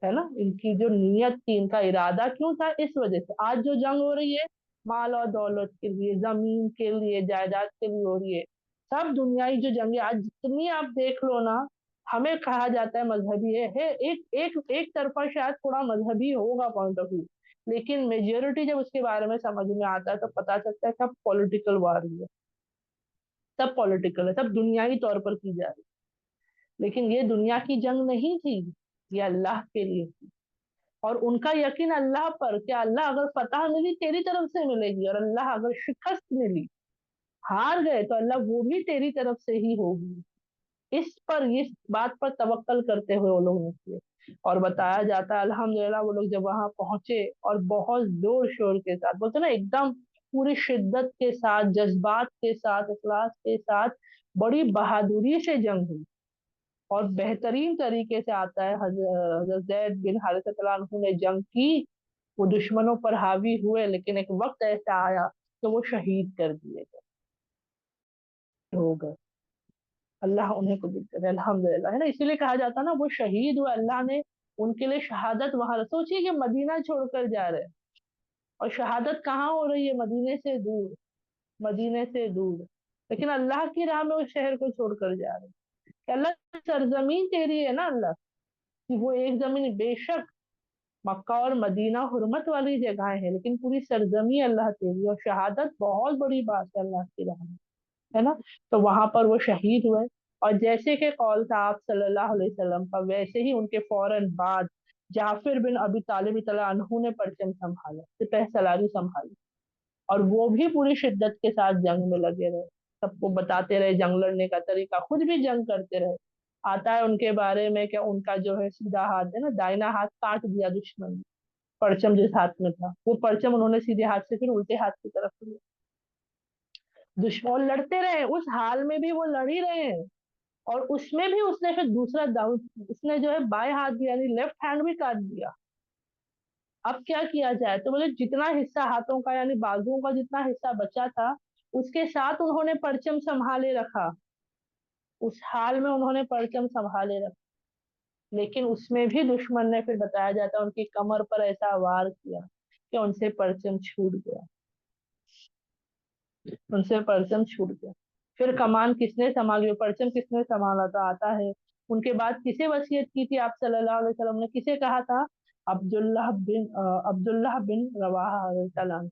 है ना। इनकी जो नीयत थी, इनका इरादा क्यों था, इस वजह से आज जो जंग हो रही है माल और दौलत के लिए, जमीन के लिए, जायदाद के लिए हो रही है। सब दुनियाई जो जंगे आज जितनी आप देख लो ना, हमें कहा जाता है मजहबी है एक एक एक तरफा शायद थोड़ा मजहबी होगा पॉइंट ऑफ व्यू, लेकिन मेजोरिटी जब उसके बारे में समझ में आता है तो पता चलता है सब पॉलिटिकल वार है, सब पॉलिटिकल है, सब दुनियाई तौर पर की जा रही है। लेकिन ये दुनिया की जंग नहीं थी, ये अल्लाह के लिए थी। और उनका यकीन अल्लाह पर कि अल्लाह अगर फतह मिली तेरी तरफ से मिलेगी, और अल्लाह अगर शिकस्त मिली, हार गए, तो अल्लाह वो भी तेरी तरफ से ही होगी। इस बात पर तवक्कल करते हुए वो लोग निकले। और बताया जाता है अल्हम्दुलिल्लाह वो लोग जब वहां पहुंचे और बहुत जोर शोर के साथ, बोलते ना एकदम पूरी शिद्दत के साथ, जज्बात के साथ, इखलास के साथ, बड़ी बहादुरी से जंग हुई। और बेहतरीन तरीके से आता है हजरत जैद बिन हारिसा रज़ियल्लाहु अन्हु ने जंग की। वो दुश्मनों पर हावी हुए, लेकिन एक वक्त ऐसा आया कि वो शहीद कर दिए गए, हो गए। अल्लाह उन्हें कबूल करे, अल्हम्दुलिल्लाह, है ना। इसीलिए कहा जाता है ना वो शहीद हुए, अल्लाह ने उनके लिए शहादत वहां, सोचिए कि मदीना छोड़कर जा रहे हैं और शहादत कहाँ हो रही है, मदीने से दूर, मदीने से दूर। लेकिन अल्लाह की राह में उस शहर को छोड़कर जा रहे हैं कि अल्लाह सरजमीन तेरी है ना अल्लाह, कि वो एक जमीन बेशक मक्का और मदीना हुर्मत वाली जगह है, लेकिन पूरी सरजमी अल्लाह तेरी, और शहादत बहुत बड़ी बात है अल्लाह की राह में, है ना। तो वहां पर वो शहीद हुए। और जैसे कि कौल था आप सल्लल्लाहु अलैहि वसल्लम का, वैसे ही उनके फौरन बाद जाफिर बिन अबी तालिब रज़ियल्लाहु अन्हु ने परचम संभाला, सिपह सलारी संभाली, और वो भी पूरी शिद्दत के साथ जंग में लगे रहे, सबको बताते रहे जंग लड़ने का तरीका, खुद भी जंग करते रहे। आता है उनके बारे में कि उनका जो है सीधा हाथ है ना, दाहिना हाथ काट दिया दुश्मन ने, परचम जिस हाथ में था वो परचम उन्होंने सीधे हाथ से फिर उल्टे हाथ की तरफ लिया। दुश्मन लड़ते रहे, उस हाल में भी वो लड़ ही रहे हैं। और उसमें भी उसने फिर दूसरा दाव, उसने जो है बाएं हाथ भी यानी लेफ्ट हैंड भी काट दिया। अब क्या किया जाए, तो बोले जितना हिस्सा हाथों का यानी बाजुओं का जितना हिस्सा बचा था, उसके साथ उन्होंने परचम संभाले रखा, उस हाल में उन्होंने परचम संभाले रखा। लेकिन उसमें भी दुश्मन ने फिर बताया जाता है उनकी कमर पर ऐसा वार किया कि उनसे परचम छूट गया, उनसे परचम छूट गया। फिर कमान किसने संभाली, परचम किसने संभाला था, आता है उनके बाद किसे वसीयत की थी आप सल्लल्लाहु अलैहि वसल्लम ने, किसे कहा था, अब्दुल्लाह बिन रवाहा रज़ियल्लाहु अन्हु,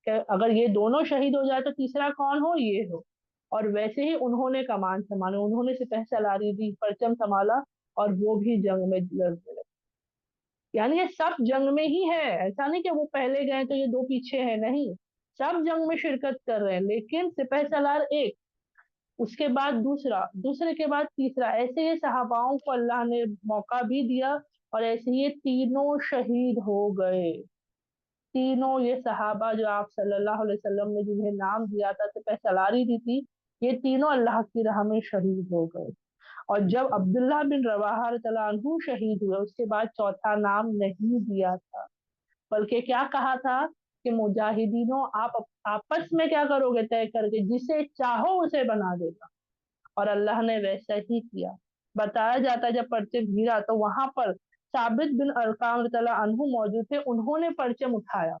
कि अगर ये दोनों शहीद हो जाए तो तीसरा कौन हो, ये हो। और वैसे ही उन्होंने कमान संभाली, उन्होंने सिपह सलारी दी, परचम संभाला, और वो भी जंग में लड़ने लगे। यानी ये सब जंग में ही है, ऐसा नहीं कि वो पहले गए तो ये दो पीछे है, नहीं, सब जंग में शिरकत कर रहे हैं। लेकिन सिपह सलार एक, उसके बाद दूसरा, दूसरे के बाद तीसरा, ऐसे ये सहाबाओं को अल्लाह ने मौका भी दिया, और ऐसे ही ये तीनों शहीद हो गए। तीनों ये सहाबा जो आप सल्लल्लाहु अलैहि वसल्लम ने जिन्हें नाम दिया था, सिपह सलारी दी थी, ये तीनों अल्लाह की राह में शहीद हो गए। اور جب عبداللہ بن رواحہ رضی اللہ عنہ شہید ہوئے اس کے بعد چوتھا نام نہیں دیا تھا، بلکہ کیا کہا تھا کہ مجاہدینوں آپ آپس میں کیا کرو گے طے کر کے، جسے چاہو اسے بنا دے گا، اور اللہ نے ویسا ہی کیا۔ بتایا جاتا ہے جب پرچم گرا تو وہاں پر ثابت بن ارقام رضی اللہ عنہ موجود تھے، انہوں نے پرچم اٹھایا،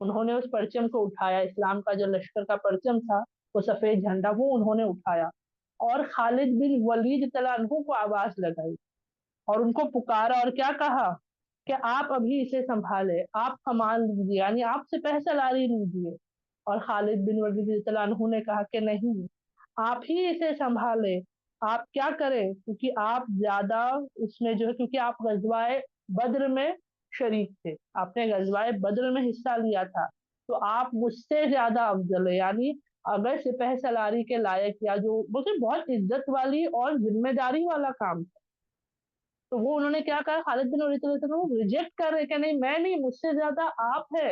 انہوں نے اس پرچم کو اٹھایا، اسلام کا جو لشکر کا پرچم تھا وہ سفید جھنڈا، وہ انہوں نے اٹھایا، اور خالد بن ولید رضی اللہ عنہ کو آواز لگائی اور ان کو پکارا اور کیا کہا کہ آپ ابھی اسے سنبھالے، آپ کمان لیجیے، یعنی آپ سے سلاری لیجیے۔ اور خالد بن ولید رضی اللہ عنہ نے کہا کہ نہیں، آپ ہی اسے سنبھالے، آپ کیا کریں، کیونکہ آپ زیادہ اس میں جو ہے، کیونکہ آپ غزوہ بدر میں شریک تھے، آپ نے غزوہ بدر میں حصہ لیا تھا، تو آپ مجھ سے زیادہ افضل ہے، یعنی اگر سپہ سلاری کے لائق یا جو بلکہ بہت عزت والی اور ذمہ داری والا کام تھا، تو وہ انہوں نے کیا کہا، خالد بن ولید ریجیکٹ کر رہے کہ نہیں، میں نہیں، مجھ سے زیادہ آپ ہے،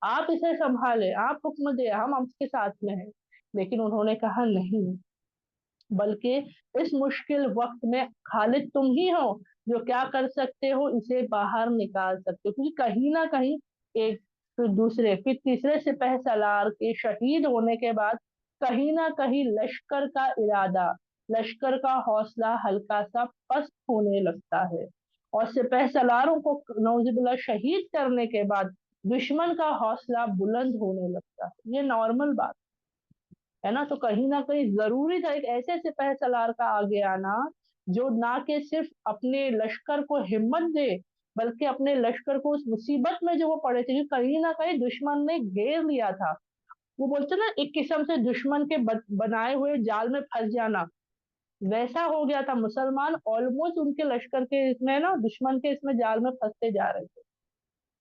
آپ اسے سنبھالے، آپ حکم دے، ہم آپ کے ساتھ میں ہیں۔ لیکن انہوں نے کہا نہیں، بلکہ اس مشکل وقت میں خالد تم ہی ہو جو کیا کر سکتے ہو، اسے باہر نکال سکتے ہو، کیونکہ کہیں نہ کہیں ایک پھر دوسرے پھر تیسرے سپہ سالار کے شہید ہونے کے بعد کہیں نہ کہیں لشکر کا ارادہ، لشکر کا حوصلہ ہلکا سا پست ہونے لگتا ہے، اور سپہ سالاروں کو نعوذ باللہ شہید کرنے کے بعد دشمن کا حوصلہ بلند ہونے لگتا ہے، یہ نارمل بات ہے نا۔ تو کہیں نہ کہیں ضروری تھا ایک ایسے سپہ سالار کا آگے آنا جو نہ کہ صرف اپنے لشکر کو ہمت دے، بلکہ اپنے لشکر کو اس مصیبت میں جو وہ پڑے تھے، کہیں نہ کہیں دشمن نے گھیر لیا تھا، وہ بولتے نا ایک قسم سے دشمن کے بنائے ہوئے جال میں پھنس جانا، ویسا ہو گیا تھا، مسلمان آلموسٹ ان کے لشکر کے اس میں نا دشمن کے اس میں جال میں پھنستے جا رہے تھے،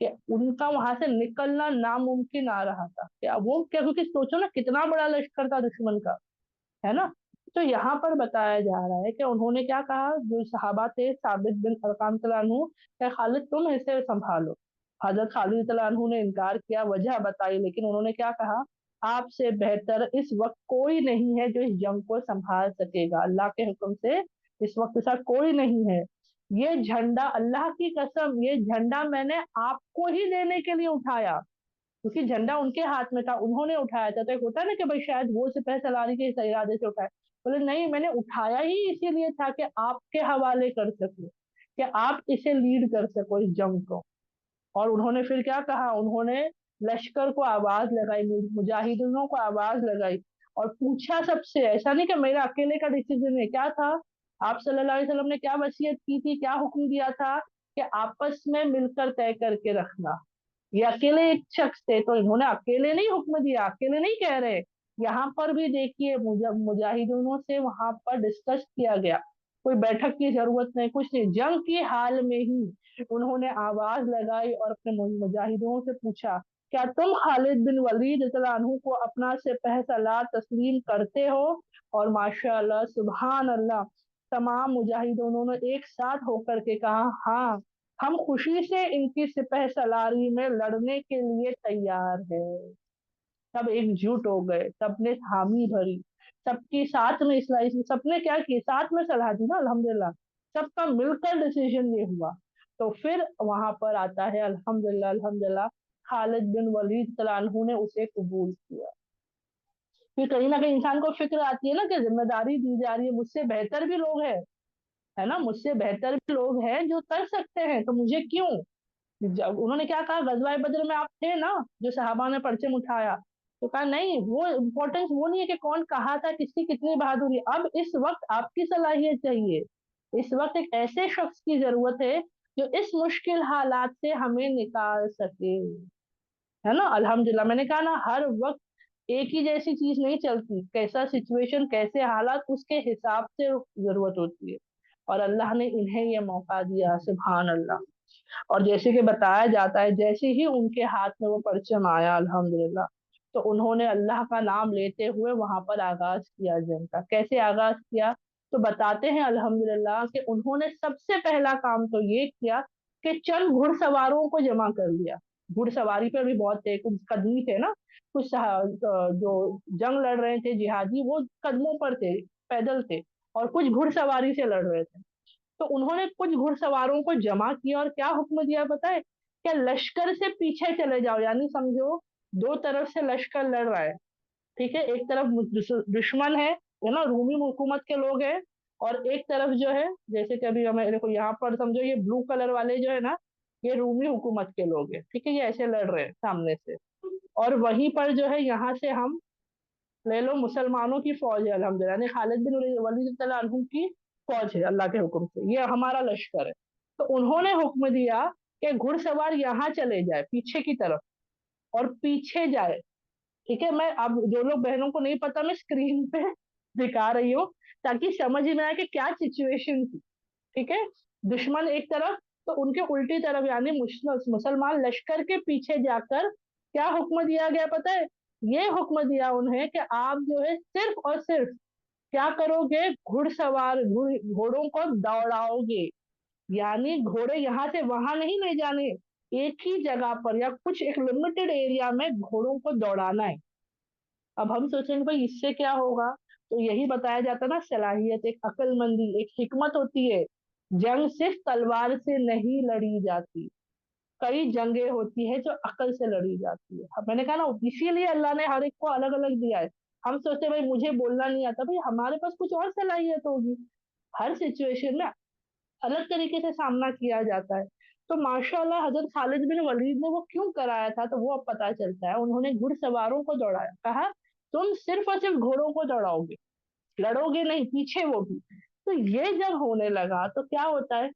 کہ ان کا وہاں سے نکلنا ناممکن آ رہا تھا، کہ وہ کیا، کیونکہ سوچو نا کتنا بڑا لشکر تھا دشمن کا، ہے نا۔ تو یہاں پر بتایا جا رہا ہے کہ انہوں نے کیا کہا، جو صحابہ تھے ثابت بن ارقام صلی اللہ عنہ کہ خالد تم اسے سنبھالو، حضرت خالد صلی اللہ عنہ نے انکار کیا، وجہ بتائی، لیکن انہوں نے کیا کہا، آپ سے بہتر اس وقت کوئی نہیں ہے جو اس جنگ کو سنبھال سکے گا، اللہ کے حکم سے اس وقت ایسا کوئی نہیں ہے، یہ جھنڈا اللہ کی قسم، یہ جھنڈا میں نے آپ کو ہی دینے کے لیے اٹھایا، کیونکہ جھنڈا ان کے ہاتھ میں تھا، انہوں نے اٹھایا تھا، تو ایک ہوتا ہے نا کہ بھائی شاید وہ سپہ سالاری کے ارادے سے اٹھائے، بولے نہیں، میں نے اٹھایا ہی اسی لیے تھا کہ آپ کے حوالے کر سکوں، کہ آپ اسے لیڈ کر سکو اس جنگ کو۔ اور انہوں نے پھر کیا کہا، انہوں نے لشکر کو آواز لگائی، مجاہدینوں کو آواز لگائی اور پوچھا سب سے، ایسا نہیں کہ میرا اکیلے کا ڈیسیزن ہے، کیا تھا، آپ صلی اللہ علیہ وسلم نے کیا وصیت کی تھی، کیا حکم دیا تھا کہ آپس میں مل کر طے کر کے رکھنا، یہ اکیلے ایک شخص تھے تو انہوں نے اکیلے نہیں حکم دیا، اکیلے نہیں کہہ رہے، یہاں پر بھی دیکھیے مجاہدینوں سے وہاں پر ڈسکس کیا گیا، کوئی بیٹھک کی ضرورت نہیں، کچھ نہیں، جنگ کی حال میں ہی انہوں نے آواز لگائی اور اپنے مجاہدوں سے پوچھا، کیا تم خالد بن ولید رضی اللہ عنہ کو اپنا سپہ سالار تسلیم کرتے ہو؟ اور ماشاء اللہ سبحان اللہ، تمام مجاہدوں نے ایک ساتھ ہو کر کے کہا ہاں، ہم خوشی سے ان کی سپہ سالاری میں لڑنے کے لیے تیار ہے، سب ایک جٹ ہو گئے، سب نے حامی بھری، سب کی ساتھ میں اصلاح، سب نے کیا کی، ساتھ میں صلاح دی نا، الحمدللہ سب کا مل کر ڈیسیژن یہ ہوا، تو پھر وہاں پر آتا ہے الحمدللہ الحمدللہ خالد بن ولید صلی اللہ عنہ نے اسے قبول کیا، پھر کہیں نہ کہیں انسان کو فکر آتی ہے نا کہ ذمہ داری دی جا رہی ہے، مجھ سے بہتر بھی لوگ ہیں، ہے نا، مجھ سے بہتر بھی لوگ ہیں جو کر سکتے ہیں، تو مجھے کیوں، انہوں نے کیا کہا، غزوہ بدر میں آپ تھے نا جو صحابہ نے پرچم اٹھایا، تو کہا نہیں، وہ امپورٹنس وہ نہیں ہے کہ کون کہا تھا، کس کی کتنی بہادری، اب اس وقت آپ کی صلاحیت چاہیے، اس وقت ایک ایسے شخص کی ضرورت ہے جو اس مشکل حالات سے ہمیں نکال سکے، ہے نا۔ الحمدللہ میں نے کہا نا، ہر وقت ایک ہی جیسی چیز نہیں چلتی، کیسا سچویشن، کیسے حالات، اس کے حساب سے ضرورت ہوتی ہے، اور اللہ نے انہیں یہ موقع دیا، سبحان اللہ۔ اور جیسے کہ بتایا جاتا ہے جیسے ہی ان کے ہاتھ میں وہ پرچم آیا الحمدللہ، تو انہوں نے اللہ کا نام لیتے ہوئے وہاں پر آغاز کیا جنگ کا، کیسے آغاز کیا، تو بتاتے ہیں الحمدللہ کہ انہوں نے سب سے پہلا کام تو یہ کیا کہ چند گھڑ سواروں کو جمع کر لیا، گھڑ سواری پہ بھی بہت تھے، کچھ قدمی تھے نا، کچھ جو جنگ لڑ رہے تھے جہادی وہ قدموں پر تھے، پیدل تھے، और कुछ घुड़सवारी से लड़ रहे थे। तो उन्होंने कुछ घुड़सवारों को जमा किया और क्या हुक्म दिया पता है? क्या लश्कर से पीछे चले जाओ, यानी समझो दो तरफ से लश्कर लड़ रहा है, ठीक है, एक तरफ दुश्मन है ना, रूमी हुकूमत के लोग हैं, और एक तरफ जो है, जैसे कि अभी हमें देखो यहाँ पर समझो ये ब्लू कलर वाले जो है ना, ये रूमी हुकूमत के लोग हैं, ठीक है, ये ऐसे लड़ रहे हैं सामने से। और वहीं पर जो है यहाँ से हम ले लो मुसलमानों की फौज है अल्हम्दुलिल्लाह, यानी खालिद बिन वलीद तआला अन्हु की फौज है अल्लाह के हुक्म से, ये हमारा लश्कर है। तो उन्होंने हुक्म दिया कि घुड़सवार यहाँ चले जाए पीछे की तरफ, और पीछे जाए, ठीक है। मैं अब जो लोग बहनों को नहीं पता, मैं स्क्रीन पे दिखा रही हूँ ताकि समझ में आए कि क्या सिचुएशन थी, ठीक है। दुश्मन एक तरफ, तो उनके उल्टी तरफ यानी मुसलमान लश्कर के पीछे जाकर क्या हुक्म दिया गया पता है? ये हुक्म दिया उन्हें कि आप जो है सिर्फ और सिर्फ क्या करोगे, घुड़सवार घोड़ों को दौड़ाओगे, यानी घोड़े यहाँ से वहां नहीं ले जाने, एक ही जगह पर या कुछ एक लिमिटेड एरिया में घोड़ों को दौड़ाना है। अब हम सोचेंगे भाई इससे क्या होगा, तो यही बताया जाता ना, सलाहियत, एक अक्लमंदी, एक हिकमत होती है। जंग सिर्फ तलवार से नहीं लड़ी जाती, कई जंगें होती है जो अकल से लड़ी जाती है। अब मैंने कहा ना, इसीलिए अल्लाह ने हर एक को अलग अलग दिया है। हम सोचते हैं भाई मुझे बोलना नहीं आता, भाई हमारे पास कुछ और सलाहियत होगी, हर सिचुएशन में अलग तरीके से सामना किया जाता है। तो माशाल्लाह हजरत खालिद बिन वलीद ने वो क्यों कराया था, तो वो अब पता चलता है। उन्होंने घुड़सवारों को दौड़ाया, कहा तुम सिर्फ और सिर्फ घोड़ों को दौड़ाओगे, लड़ोगे नहीं, पीछे वो भी। तो ये जब होने लगा तो क्या होता है,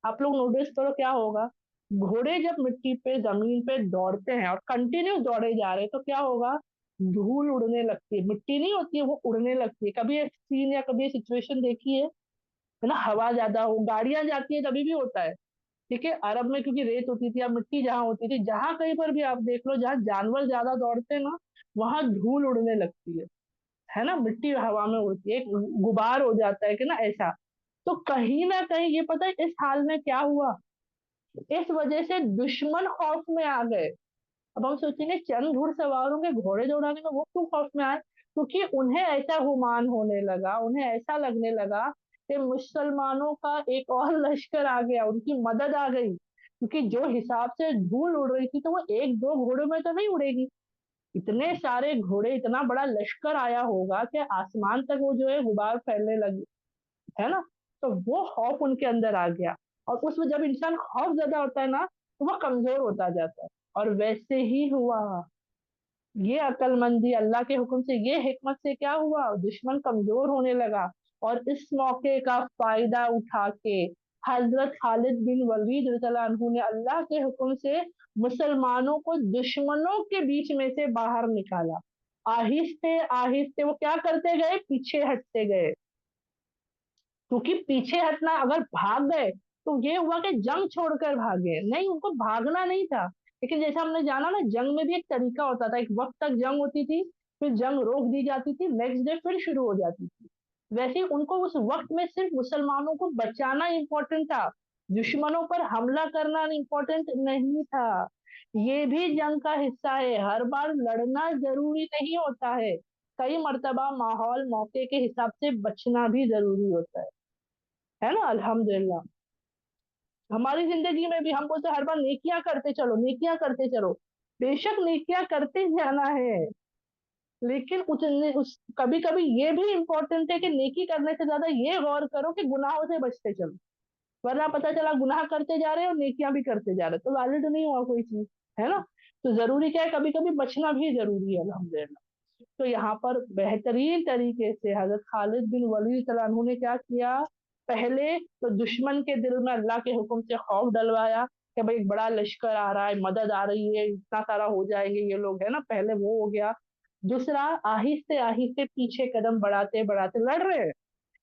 आप लोग नोटिस करो क्या होगा। घोड़े जब मिट्टी पे जमीन पे दौड़ते हैं और कंटिन्यू दौड़े जा रहे हैं, तो क्या होगा, धूल उड़ने लगती है, मिट्टी नहीं होती है वो उड़ने लगती है। कभी एक सीन या कभी सिचुएशन देखी है ना, हवा ज्यादा हो, गाड़ियां जाती है तभी भी होता है, ठीक है। अरब में क्योंकि रेत होती थी या मिट्टी जहाँ होती थी, जहां कहीं पर भी आप देख लो जहाँ जानवर ज्यादा दौड़ते हैं ना, वहां धूल उड़ने लगती है ना, मिट्टी हवा में उड़ती है, एक गुबार हो जाता है कि ना, ऐसा। तो कहीं ना कहीं ये पता है इस हाल में क्या हुआ, इस वजह से दुश्मन खौफ में आ गए। अब हम सोचेंगे चंद घुड़सवारों के घोड़े दौड़ाने में वो क्यों खौफ में आए, क्योंकि उन्हें ऐसा गुमान होने लगा, उन्हें ऐसा लगने लगा कि मुसलमानों का एक और लश्कर आ गया, उनकी मदद आ गई, क्योंकि जो हिसाब से धूल उड़ रही थी तो वो एक दो घोड़ों में तो नहीं उड़ेगी, इतने सारे घोड़े, इतना बड़ा लश्कर आया होगा कि आसमान तक वो जो है गुबार फैलने लगी, है ना। तो वो खौफ उनके अंदर आ गया, और उस जब इंसान खौफ ज्यादा होता है ना, तो वो कमजोर होता जाता है। और वैसे ही हुआ, ये अक्लमंदी अल्लाह के हुक्म से, ये हिकमत से क्या हुआ, दुश्मन कमजोर होने लगा। और इस मौके का फायदा उठा के हजरत खालिद बिन वलीद रज़ियल्लाहु अन्हु ने अल्लाह के हुक्म से मुसलमानों को दुश्मनों के बीच में से बाहर निकाला। आहिस्ते आहिस्ते वो क्या करते गए, पीछे हटते गए, क्योंकि पीछे हटना, अगर भाग गए तो ये हुआ कि जंग छोड़कर भागे नहीं, उनको भागना नहीं था। लेकिन जैसे हमने जाना ना, जंग में भी एक तरीका होता था, एक वक्त तक जंग होती थी, फिर जंग रोक दी जाती थी, नेक्स्ट डे फिर शुरू हो जाती थी। वैसे ही उनको उस वक्त में सिर्फ मुसलमानों को बचाना इंपॉर्टेंट था, दुश्मनों पर हमला करना इंपॉर्टेंट नहीं था। ये भी जंग का हिस्सा है, हर बार लड़ना जरूरी नहीं होता है, कई मर्तबा माहौल मौके के हिसाब से बचना भी जरूरी होता है ना। अल्हम्दुलिल्लाह हमारी जिंदगी में भी हम बोलते हर बार नेकियां करते चलो, नेकियां करते चलो, बेशक नेकियां करते जाना है, लेकिन उस कभी कभी ये भी इम्पोर्टेंट है कि नेकी करने से ज्यादा ये गौर करो कि गुनाहों से बचते चलो, वरना पता चला गुनाह करते जा रहे हैं और नेकियां भी करते जा रहे हैं, तो वैलिड नहीं हुआ कोई चीज, है ना। तो जरूरी क्या है, कभी कभी बचना भी जरूरी है अल्हम्दुलिल्लाह। तो यहाँ पर बेहतरीन तरीके से हजरत खालिद बिन वलीद तआला अन्हु ने क्या किया, पहले तो दुश्मन के दिल में अल्लाह के हुक्म से खौफ डलवाया कि भाई एक बड़ा लश्कर आ रहा है, मदद आ रही है, इतना सारा हो जाएंगे ये लोग, है ना, पहले वो हो गया। दूसरा, आहिस्ते आहिस्ते पीछे कदम बढ़ाते बढ़ाते लड़ रहे हैं,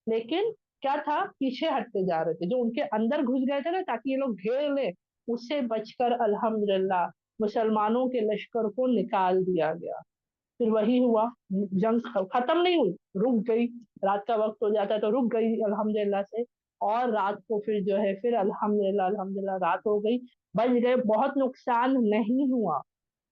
लेकिन क्या था, पीछे हटते जा रहे थे, जो उनके अंदर घुस गए थे ना ताकि ये लोग घेर ले, उससे बचकर अल्हम्दुलिल्लाह मुसलमानों के लश्कर को निकाल दिया गया। फिर वही हुआ, जंग खत्म नहीं हुई, रुक गई, रात का वक्त हो जाता है तो रुक गई अल्हम्दुलिल्लाह से। और रात को फिर जो है, फिर अल्हम्दुलिल्लाह अल्हम्दुलिल्लाह रात हो गई, बच गए, बहुत नुकसान नहीं हुआ।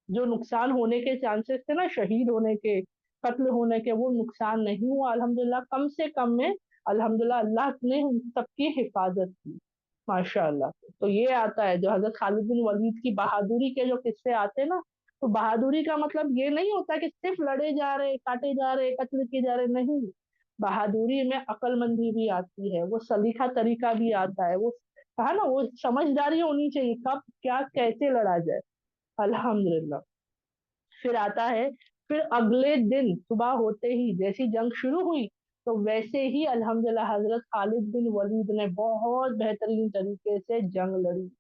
जो नुकसान होने के चांसेस थे ना, शहीद होने के, कत्ल होने के, वो नुकसान नहीं हुआ अल्हम्दुलिल्लाह, कम से कम में अल्हम्दुलिल्लाह अल्लाह ने उन सबकी हिफाजत की माशाअल्लाह। तो ये आता है जो हजरत खालिद बिन वलीद की बहादुरी के जो किस्से आते हैं ना, तो बहादुरी का मतलब ये नहीं होता कि सिर्फ लड़े जा रहे, काटे जा रहे, कत्ल किए जा रहे, नहीं। बहादुरी में अक्लमंदी भी आती है, वो सलीका तरीका भी आता है, वो कहा ना वो समझदारी होनी चाहिए कब क्या कैसे लड़ा जाए। अल्हम्दुलिल्लाह। फिर आता है, फिर अगले दिन सुबह होते ही जैसी जंग शुरू हुई, तो वैसे ही अल्हम्दुलिल्लाह हजरत खालिद बिन वलीद ने बहुत बेहतरीन तरीके से जंग लड़ी।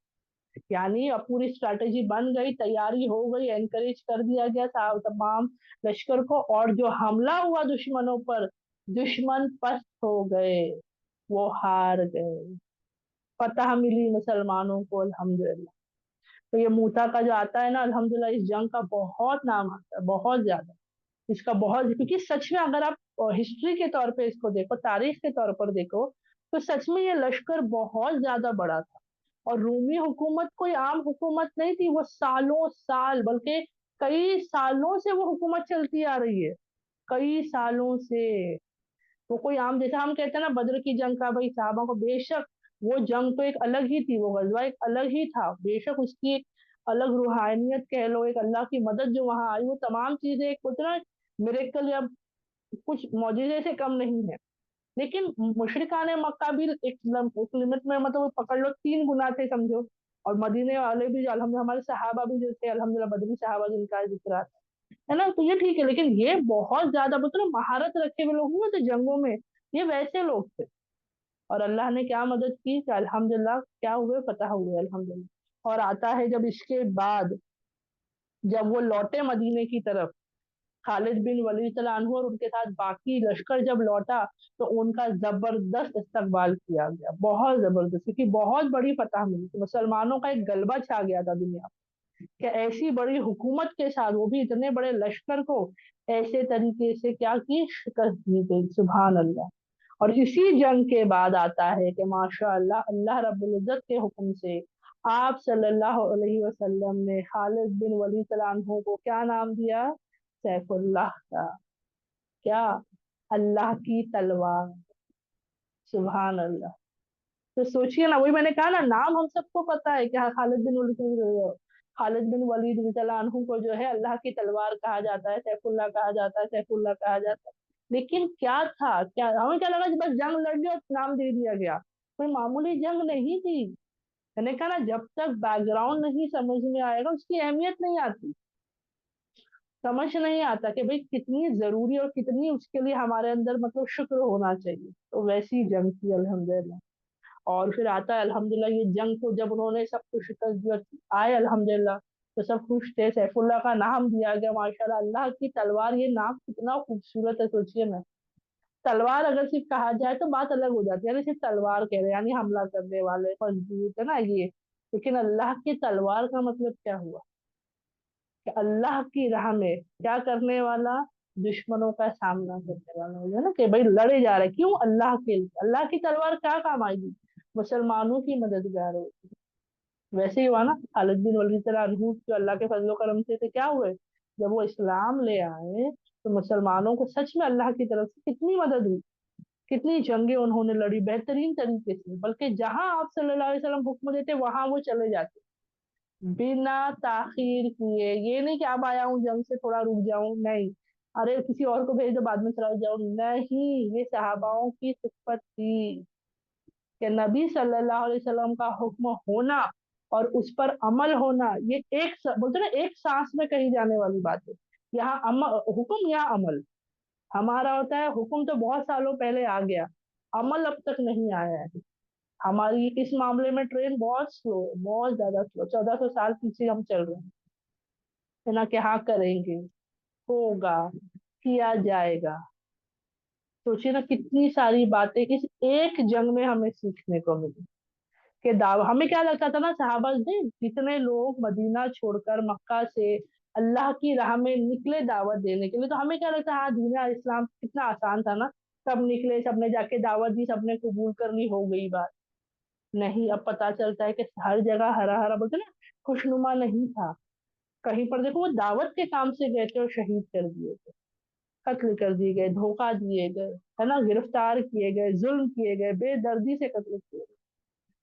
यानी अब पूरी स्ट्रैटेजी बन गई, तैयारी हो गई, एनकरेज कर दिया गया था तमाम लश्कर को, और जो हमला हुआ दुश्मनों पर, दुश्मन पस्त हो गए, वो हार गए, फतह मिली मुसलमानों को अल्हम्दुलिल्लाह। तो ये मूता का जो आता है ना, अल्हम्दुलिल्लाह इस जंग का बहुत नाम आता है, बहुत ज्यादा। इसका बहुत, क्योंकि सच में अगर आप हिस्ट्री के तौर पे इसको देखो, तारीख के तौर पर देखो, तो सच में ये लश्कर बहुत ज्यादा बड़ा था। और रूमी हुकूमत कोई आम हुकूमत नहीं थी, वो सालों साल, बल्कि कई सालों से वो हुकूमत चलती आ रही है, कई सालों से। वो कोई आम, जैसे हम कहते हैं ना बद्र की जंग का भाई साहबा को, बेशक वो जंग तो एक अलग ही थी, वो गजवा एक अलग ही था, बेशक उसकी एक अलग रूहानियत कह लो, एक अल्लाह की मदद जो वहां आई, वो तमाम चीजें एक उतना मिरेकल या कुछ मौजूदे से कम नहीं है। लेकिन मुशरिकाने मक्का भी एक लिमिट में, मतलब पकड़ लो 3 गुना थे समझो। और मदीने वाले भी जो अल्हम्दुलिल्लाह, हमारे सहाबा भी जो थे अल्हम्दुलिल्लाह, बदरी सहाबा जिनका जिक्र आता है ना, तो ये ठीक है। लेकिन ये बहुत ज्यादा मतलब महारत रखे हुए लोग नहीं थे जंगों में, ये वैसे लोग थे। और अल्लाह ने क्या मदद की कि अल्हम्दुलिल्लाह क्या हुए, फतह हुए अल्हम्दुलिल्लाह। और आता है जब इसके बाद, जब वो लौटे मदीने की तरफ, खालिद बिन वलीद तआला अन्हु और उनके साथ बाकी लश्कर जब लौटा, तो उनका जबरदस्त इस्तकबाल किया गया, बहुत जबरदस्त, क्योंकि बहुत बड़ी फतह मिली थी, मुसलमानों का एक गलबा छा गया था दुनिया में, कि ऐसी बड़ी हुकूमत के साथ, वो भी इतने बड़े लश्कर को ऐसे तरीके से क्या की शिकस्त दी गई, सुभान अल्लाह। और इसी जंग के बाद आता है कि माशाअल्लाह अल्लाह रब्बुल इज्जत के हुक्म से आप सल्लल्लाहु अलैहि वसल्लम ने खालिद बिन वलीद तआला अन्हु को क्या नाम दिया, सैफुल्लाह का। क्या, अल्लाह की तलवार, सुभान अल्लाह। तो सोचिए ना, वही मैंने कहा ना, नाम हम सबको पता है कि हाँ खालिद बिन वलीद रज़ियल्लाहु अन्हु को जो है अल्लाह की तलवार कहा जाता है, सैफुल्लाह कहा जाता है, सैफुल्लाह कहा जाता है। लेकिन क्या था, क्या हमें क्या लगा कि बस जंग लड़ गया नाम दे दिया गया, कोई मामूली जंग नहीं थी। मैंने कहा ना, जब तक बैकग्राउंड नहीं समझ में आएगा उसकी अहमियत नहीं आती, समझ नहीं आता कि भाई कितनी जरूरी और कितनी उसके लिए हमारे अंदर मतलब शुक्र होना चाहिए। तो वैसी जंग थी अल्हम्दुलिल्लाह। और फिर आता है अल्हम्दुलिल्लाह, ये जंग को जब उन्होंने सब कुछ शिकस्त दिया, आए अल्हम्दुलिल्लाह, तो सब खुश थे, सैफुल्लाह का नाम दिया गया, माशाल्लाह अल्लाह की तलवार, ये नाम कितना खूबसूरत है, सोचिए ना। तलवार अगर सिर्फ कहा जाए तो बात अलग हो जाती है, यानी सिर्फ तलवार कह रहे हैं, यानी हमला करने वाले मजबूत है ना ये। लेकिन अल्लाह की तलवार का मतलब क्या हुआ, कि अल्लाह की राह में क्या करने वाला, दुश्मनों का सामना करने वाला हो गया ना, कि भाई लड़े जा रहे, क्यों, अल्लाह के लिए। अल्लाह की तलवार क्या काम आएगी, मुसलमानों की मददगार हो। वैसे ही हुआ ना, खालिद बिन वलीद तआला अन्हु जो अल्लाह के फजलो करम से थे, क्या हुए, जब वो इस्लाम ले आए, तो मुसलमानों को सच में अल्लाह की तरफ से कितनी मदद हुई, कितनी जंगें उन्होंने लड़ी बेहतरीन तरीके से, बल्कि जहां आप सल्लल्लाहु अलैहि वसल्लम हुक्म देते वहां वो चले जाते, बिना ताखीर किए। ये नहीं कि अब आया हूँ जंग से थोड़ा रुक जाऊं, नहीं, अरे किसी और को भेज दो बाद में चला जाओ, नहीं, ये सहाबाओं की सिफत थी कि नबी सल्लल्लाहु अलैहि वसल्लम का हुक्म होना और उस पर अमल होना, ये बोलते ना एक सांस में कही जाने वाली बात है। यहाँ हुक्म, यहाँ अमल। हमारा होता है हुक्म तो बहुत सालों पहले आ गया, अमल अब तक नहीं आया है। हमारी इस मामले में ट्रेन बहुत स्लो, बहुत ज्यादा स्लो, 1400 साल पीछे हम चल रहे हैं, है ना, कि हाँ करेंगे, होगा, किया जाएगा। सोचिए ना कितनी सारी बातें इस एक जंग में हमें सीखने को मिली। कि दावा, हमें क्या लगता था ना, सहाबा ने जितने लोग मदीना छोड़कर मक्का से अल्लाह की राह में निकले दावत देने के लिए, तो हमें क्या लगता है, हाँ दीन इस्लाम कितना आसान था ना, सब निकले, सबने जाके दावत दी, सबने कबूल कर ली, हो गई बात। नहीं, अब पता चलता है कि हर जगह हरा हरा, बोलते ना, खुशनुमा नहीं था। कहीं पर देखो वो दावत के काम से गए थे और शहीद कर दिए थे। قتل کر دیے گئے، دھوکہ دیے گئے، ہے نا، گرفتار کیے گئے، ظلم کیے گئے، بے دردی سے قتل کیے گئے۔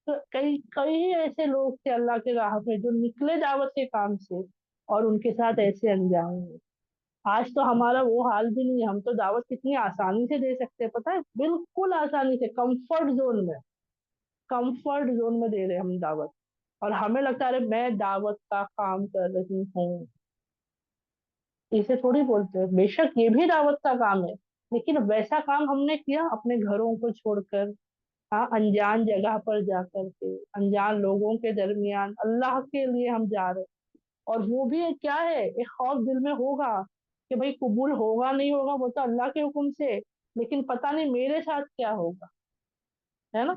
تو کئی کئی ایسے لوگ تھے اللہ کے راہ پہ جو نکلے دعوت کے کام سے، اور ان کے ساتھ ایسے انجام ہوئے۔ آج تو ہمارا وہ حال بھی نہیں ہے، ہم تو دعوت کتنی آسانی سے دے سکتے ہیں، پتہ ہے، بالکل آسانی سے، کمفرٹ زون میں دے رہے ہم دعوت، اور ہمیں لگتا ہے میں دعوت کا کام کر رہی ہوں، اسے تھوڑی بولتے ہیں، بے شک یہ بھی دعوت کا کام ہے، لیکن ویسا کام ہم نے کیا اپنے گھروں کو چھوڑ کر، ہاں، انجان جگہ پر جا کر کے، انجان لوگوں کے درمیان اللہ کے لیے ہم جا رہے ہیں، اور وہ بھی کیا ہے، ایک خوف دل میں ہوگا کہ بھئی قبول ہوگا نہیں ہوگا وہ تو اللہ کے حکم سے، لیکن پتہ نہیں میرے ساتھ کیا ہوگا، ہے نا۔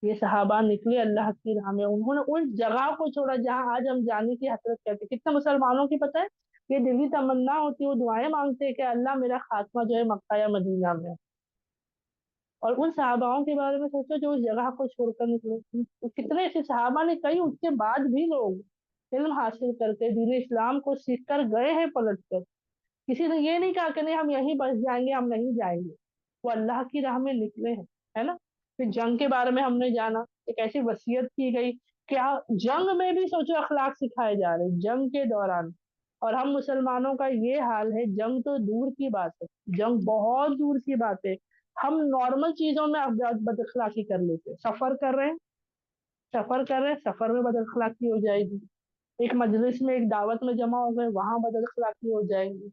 یہ صحابہ نکلے اللہ کی راہ میں، انہوں نے ان جگہ کو چھوڑا جہاں آج ہم جانے کی حسرت کرتے، کتنے مسلمانوں کی پتہ ہے، یہ دلی تمنا ہوتی ہے، وہ دعائیں مانگتے ہیں کہ اللہ میرا خاتمہ جو ہے مکہ یا مدینہ میں، اور ان صحاباؤں کے بارے میں سوچو جو اس جگہ کو چھوڑ کر نکلے، کتنے ایسے صحابہ نے، کئی اس کے بعد بھی لوگ علم حاصل کر کے دین اسلام کو سیکھ کر گئے ہیں پلٹ کر، کسی نے یہ نہیں کہا کہ نہیں ہم یہیں بس جائیں گے، ہم نہیں جائیں گے، وہ اللہ کی راہ میں نکلے ہیں، ہے نا۔ پھر جنگ کے بارے میں ہم نے جانا، ایک ایسی وصیت کی گئی، کیا جنگ میں بھی سوچو اخلاق سکھائے جا رہے جنگ کے دوران، اور ہم مسلمانوں کا یہ حال ہے، جنگ تو دور کی بات ہے، جنگ بہت دور کی بات ہے، ہم نارمل چیزوں میں بد اخلاقی کر لیتے، سفر میں بد اخلاقی ہو جائے گی، ایک مجلس میں ایک دعوت میں جمع ہو گئے وہاں بد اخلاقی ہو جائے گی،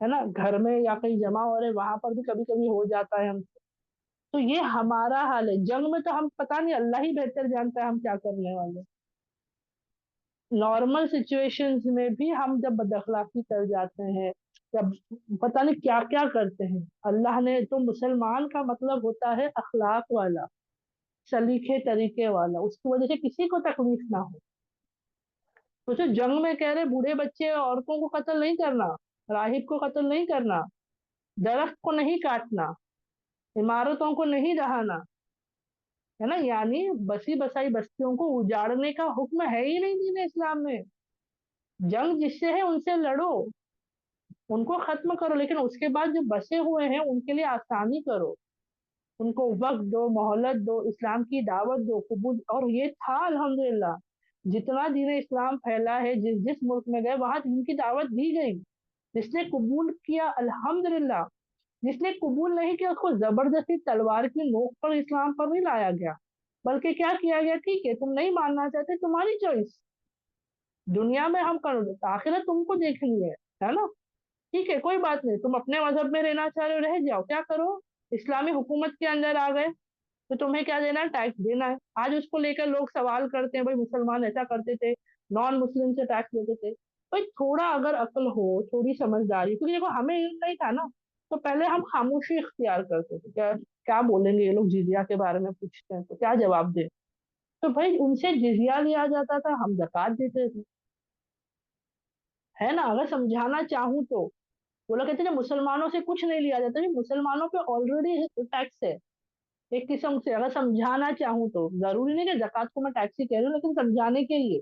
ہے نا، گھر میں یا کہیں جمع ہو رہے وہاں پر بھی کبھی کبھی ہو جاتا ہے ہم سے۔ تو یہ ہمارا حال ہے، جنگ میں تو ہم پتہ نہیں، اللہ ہی بہتر جانتا ہے ہم کیا کرنے والے، نارمل سچویشنز میں بھی ہم جب بد اخلاقی کر جاتے ہیں، جب پتہ نہیں کیا کیا کرتے ہیں، اللہ نے تو، مسلمان کا مطلب ہوتا ہے اخلاق والا، سلیقے طریقے والا، اس کی وجہ سے کسی کو تکلیف نہ ہو۔ سوچو جنگ میں کہہ رہے بوڑھے بچے عورتوں کو قتل نہیں کرنا، راہب کو قتل نہیں کرنا، درخت کو نہیں کاٹنا، عمارتوں کو نہیں ڈھانا، ہے نا، یعنی بسی بسائی بستیوں کو اجاڑنے کا حکم ہے ہی نہیں دین اسلام میں، جنگ جس سے ہے ان سے لڑو، ان کو ختم کرو، لیکن اس کے بعد جو بسے ہوئے ہیں ان کے لیے آسانی کرو، ان کو وقت دو، مہلت دو، اسلام کی دعوت دو، قبول، اور یہ تھا الحمدللہ، جتنا دین اسلام پھیلا ہے، جس جس ملک میں گئے وہاں دین کی دعوت دی گئی، جس نے قبول کیا الحمدللہ، جس نے قبول نہیں کیا اس کو زبردستی تلوار کی نوک پر اسلام پر نہیں لایا گیا، بلکہ کیا کیا گیا، ٹھیک ہے تم نہیں ماننا چاہتے، تمہاری چوائس، دنیا میں ہم کر دو، آخرت تم کو دیکھنی ہے نا، ٹھیک ہے کوئی بات نہیں، تم اپنے مذہب میں رہنا چاہ رہے ہو رہ جاؤ، کیا کرو، اسلامی حکومت کے اندر آ گئے تو تمہیں کیا دینا ہے، ٹیکس دینا ہے، آج اس کو لے کر لوگ سوال کرتے ہیں، بھائی مسلمان ایسا کرتے تھے، نان مسلم سے ٹیکس دیتے تھے، بھائی تھوڑا اگر عقل ہو، تھوڑی سمجھداری، کیونکہ دیکھو ہمیں علم نہیں تھا نا، تو پہلے ہم خاموشی اختیار کرتے تھے، کیا بولیں گے یہ لوگ، جزیہ کے بارے میں پوچھتے ہیں تو کیا جواب دیں، تو بھائی ان سے جزیہ لیا جاتا تھا، ہم زکوٰۃ دیتے تھے، ہے نا، اگر سمجھانا چاہوں تو، وہ لوگ کہتے ہیں مسلمانوں سے کچھ نہیں لیا جاتا، مسلمانوں پہ آلریڈی ٹیکس ہے ایک قسم سے، اگر سمجھانا چاہوں تو، ضروری نہیں کہ زکوٰۃ کو میں ٹیکس ہی کہہ رہی ہوں، لیکن سمجھانے کے لیے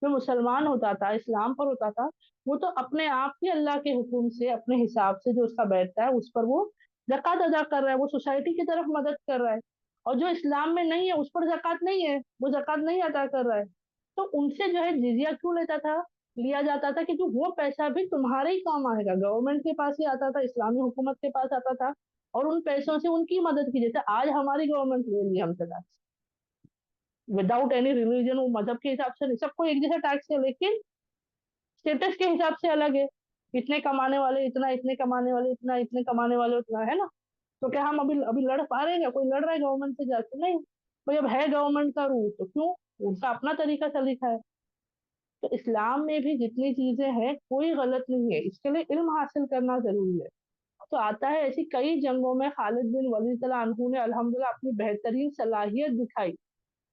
جو مسلمان ہوتا تھا، اسلام پر ہوتا تھا، وہ تو اپنے آپ ہی اللہ کے حکم سے، اپنے حساب سے جو اس کا بیٹھتا ہے اس پر وہ زکوٰۃ ادا کر رہا ہے، وہ سوسائٹی کی طرف مدد کر رہا ہے، اور جو اسلام میں نہیں ہے اس پر زکوٰۃ نہیں ہے، وہ زکوٰۃ نہیں ادا کر رہا ہے، تو ان سے جو ہے جزیہ کیوں لیتا تھا، لیا جاتا تھا، کیونکہ وہ پیسہ بھی تمہارے ہی کام آئے گا، گورنمنٹ کے پاس ہی آتا تھا، اسلامی حکومت کے پاس آتا تھا، اور ان پیسوں سے ان کی مدد کی، جیسے آج ہماری گورنمنٹ لے لی ہم سے ٹیکس وداؤٹ اینی ریلیجن، وہ مذہب کے حساب سے نہیں، سب کو ایک جیسا ٹیکس ہے، لیکن اسٹیٹس کے حساب سے الگ ہے، اتنے کمانے والے اتنا، اتنے کمانے والے اتنا، اتنے کمانے والے اتنا، ہے نا، تو کیا ہم ابھی لڑ پا رہے ہیں، کوئی لڑ رہا ہے گورنمنٹ سے جا کے، نہیں، بھائی اب ہے گورنمنٹ کا رول تو کیوں، ان کا اپنا طریقہ سلیقہ ہے، تو اسلام میں بھی جتنی چیزیں ہیں کوئی غلط نہیں ہے، اس کے لیے علم حاصل کرنا ضروری ہے، تو آتا ہے ایسی کئی جنگوں میں خالد بن ولید اللہ عنہ نے الحمدللہ اپنی بہترین صلاحیت دکھائی،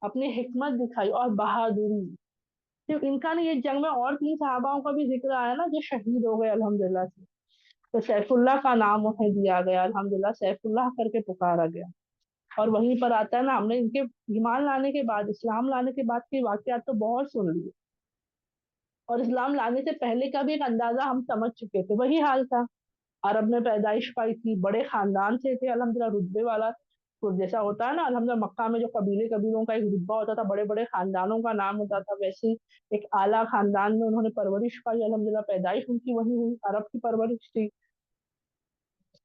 اپنی حکمت دکھائی اور بہادری، صرف ان کا نہیں، یہ جنگ میں اور 3 صحاباؤں کا بھی ذکر آیا نا جو شہید ہو گئے الحمدللہ سے، تو سیف اللہ کا نام انہیں دیا گیا، الحمدللہ سیف اللہ کر کے پکارا گیا، اور وہیں پر آتا ہے نا، ہم نے ان کے ایمان لانے کے بعد، اسلام لانے کے بعد کے واقعات تو بہت سن لیے، اور اسلام لانے سے پہلے کا بھی ایک اندازہ ہم سمجھ چکے تھے، وہی حال تھا، अरब में पैदाइश पाई थी, बड़े खानदान से थे अल्हम्दुलिल्लाह, रुतबे वाला। तो जैसा होता है ना अल्हम्दुलिल्लाह मक्का में जो कबीले कबीलों का एक रुतबा होता था, बड़े बड़े खानदानों का नाम होता था, वैसे ही एक आला खानदान में उन्होंने परवरिश पाई अल्हम्दुलिल्लाह, पैदाइश उनकी वही हुई, अरब की परवरिश थी।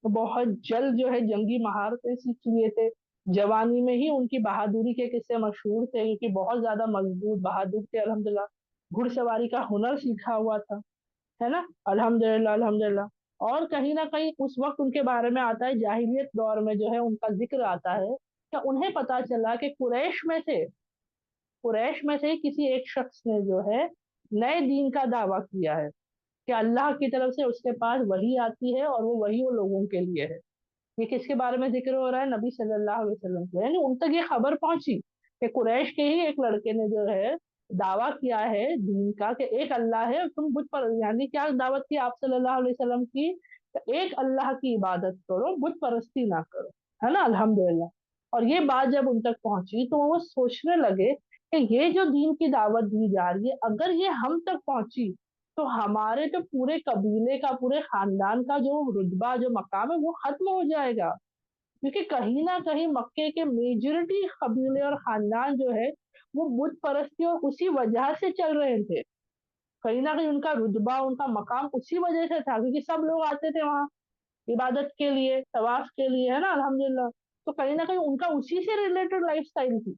तो बहुत जल्द जो है जंगी महारतें सीख लिए थे। जवानी में ही उनकी बहादुरी के किस्से मशहूर थे, क्योंकि बहुत ज्यादा मजबूत बहादुर थे अल्हम्दुलिल्लाह। घुड़सवारी का हुनर सीखा हुआ था, है ना, अल्हम्दुलिल्लाह अल्हम्दुलिल्लाह। और कहीं ना कहीं उस वक्त उनके बारे में आता है, जाहिलियत दौर में जो है उनका जिक्र आता है कि उन्हें पता चला कि कुरैश में से ही किसी एक शख्स ने जो है नए दीन का दावा किया है कि अल्लाह की तरफ से उसके पास वही आती है और वो वही वो लोगों के लिए है। ये किसके बारे में जिक्र हो रहा है? नबी सल्लल्लाहु अलैहि वसल्लम को, यानी उन तक ये खबर पहुंची कि कुरैश के ही एक लड़के ने जो है दावा किया है दीन का कि एक अल्लाह है, तुम बुत पर, यानी क्या दावत की आप सल्लल्लाहु अलैहि वसल्लम की? कि एक अल्लाह की इबादत करो, बुत परस्ती ना करो, है ना, अल्हम्दुलिल्लाह। और ये बात जब उन तक पहुंची तो वो सोचने लगे कि ये जो दीन की दावत दी जा रही है, अगर ये हम तक पहुंची तो हमारे तो पूरे कबीले का, पूरे खानदान का जो रुतबा, जो मकाम है, वो खत्म हो जाएगा। क्योंकि कहीं ना कहीं मक्के के मेजोरिटी कबीले और खानदान जो है वो बुत परस्ती और उसी वजह से चल रहे थे। कहीं ना कहीं उनका रुतबा, उनका मकाम उसी वजह से था, क्योंकि सब लोग आते थे वहां इबादत के लिए, तवाफ के लिए, है ना, अल्हम्दुलिल्लाह। तो कहीं ना कहीं उनका उसी से रिलेटेड लाइफ स्टाइल थी।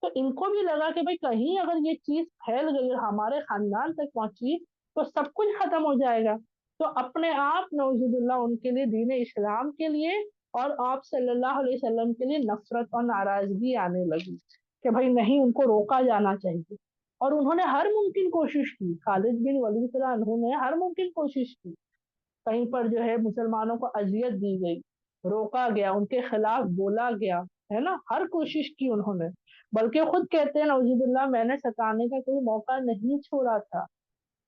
तो इनको भी लगा कि भाई कहीं अगर ये चीज फैल गई और हमारे खानदान तक पहुंची तो सब कुछ खत्म हो जाएगा। तो अपने आप नौजुबिल्ला उनके लिए, दीन इस्लाम के लिए और आप सल्लल्लाहु अलैहि वसल्लम के लिए नफरत और नाराजगी आने लगी कि भाई नहीं, उनको रोका जाना चाहिए। और उन्होंने हर मुमकिन कोशिश की, खालिद बिन वलीद ने हर मुमकिन कोशिश की। कहीं पर जो है मुसलमानों को अजियत दी गई, रोका गया, उनके खिलाफ बोला गया, है ना, हर कोशिश की उन्होंने। बल्कि वो खुद कहते हैं नौजुबिल्ला, मैंने सताने का कोई मौका नहीं छोड़ा था।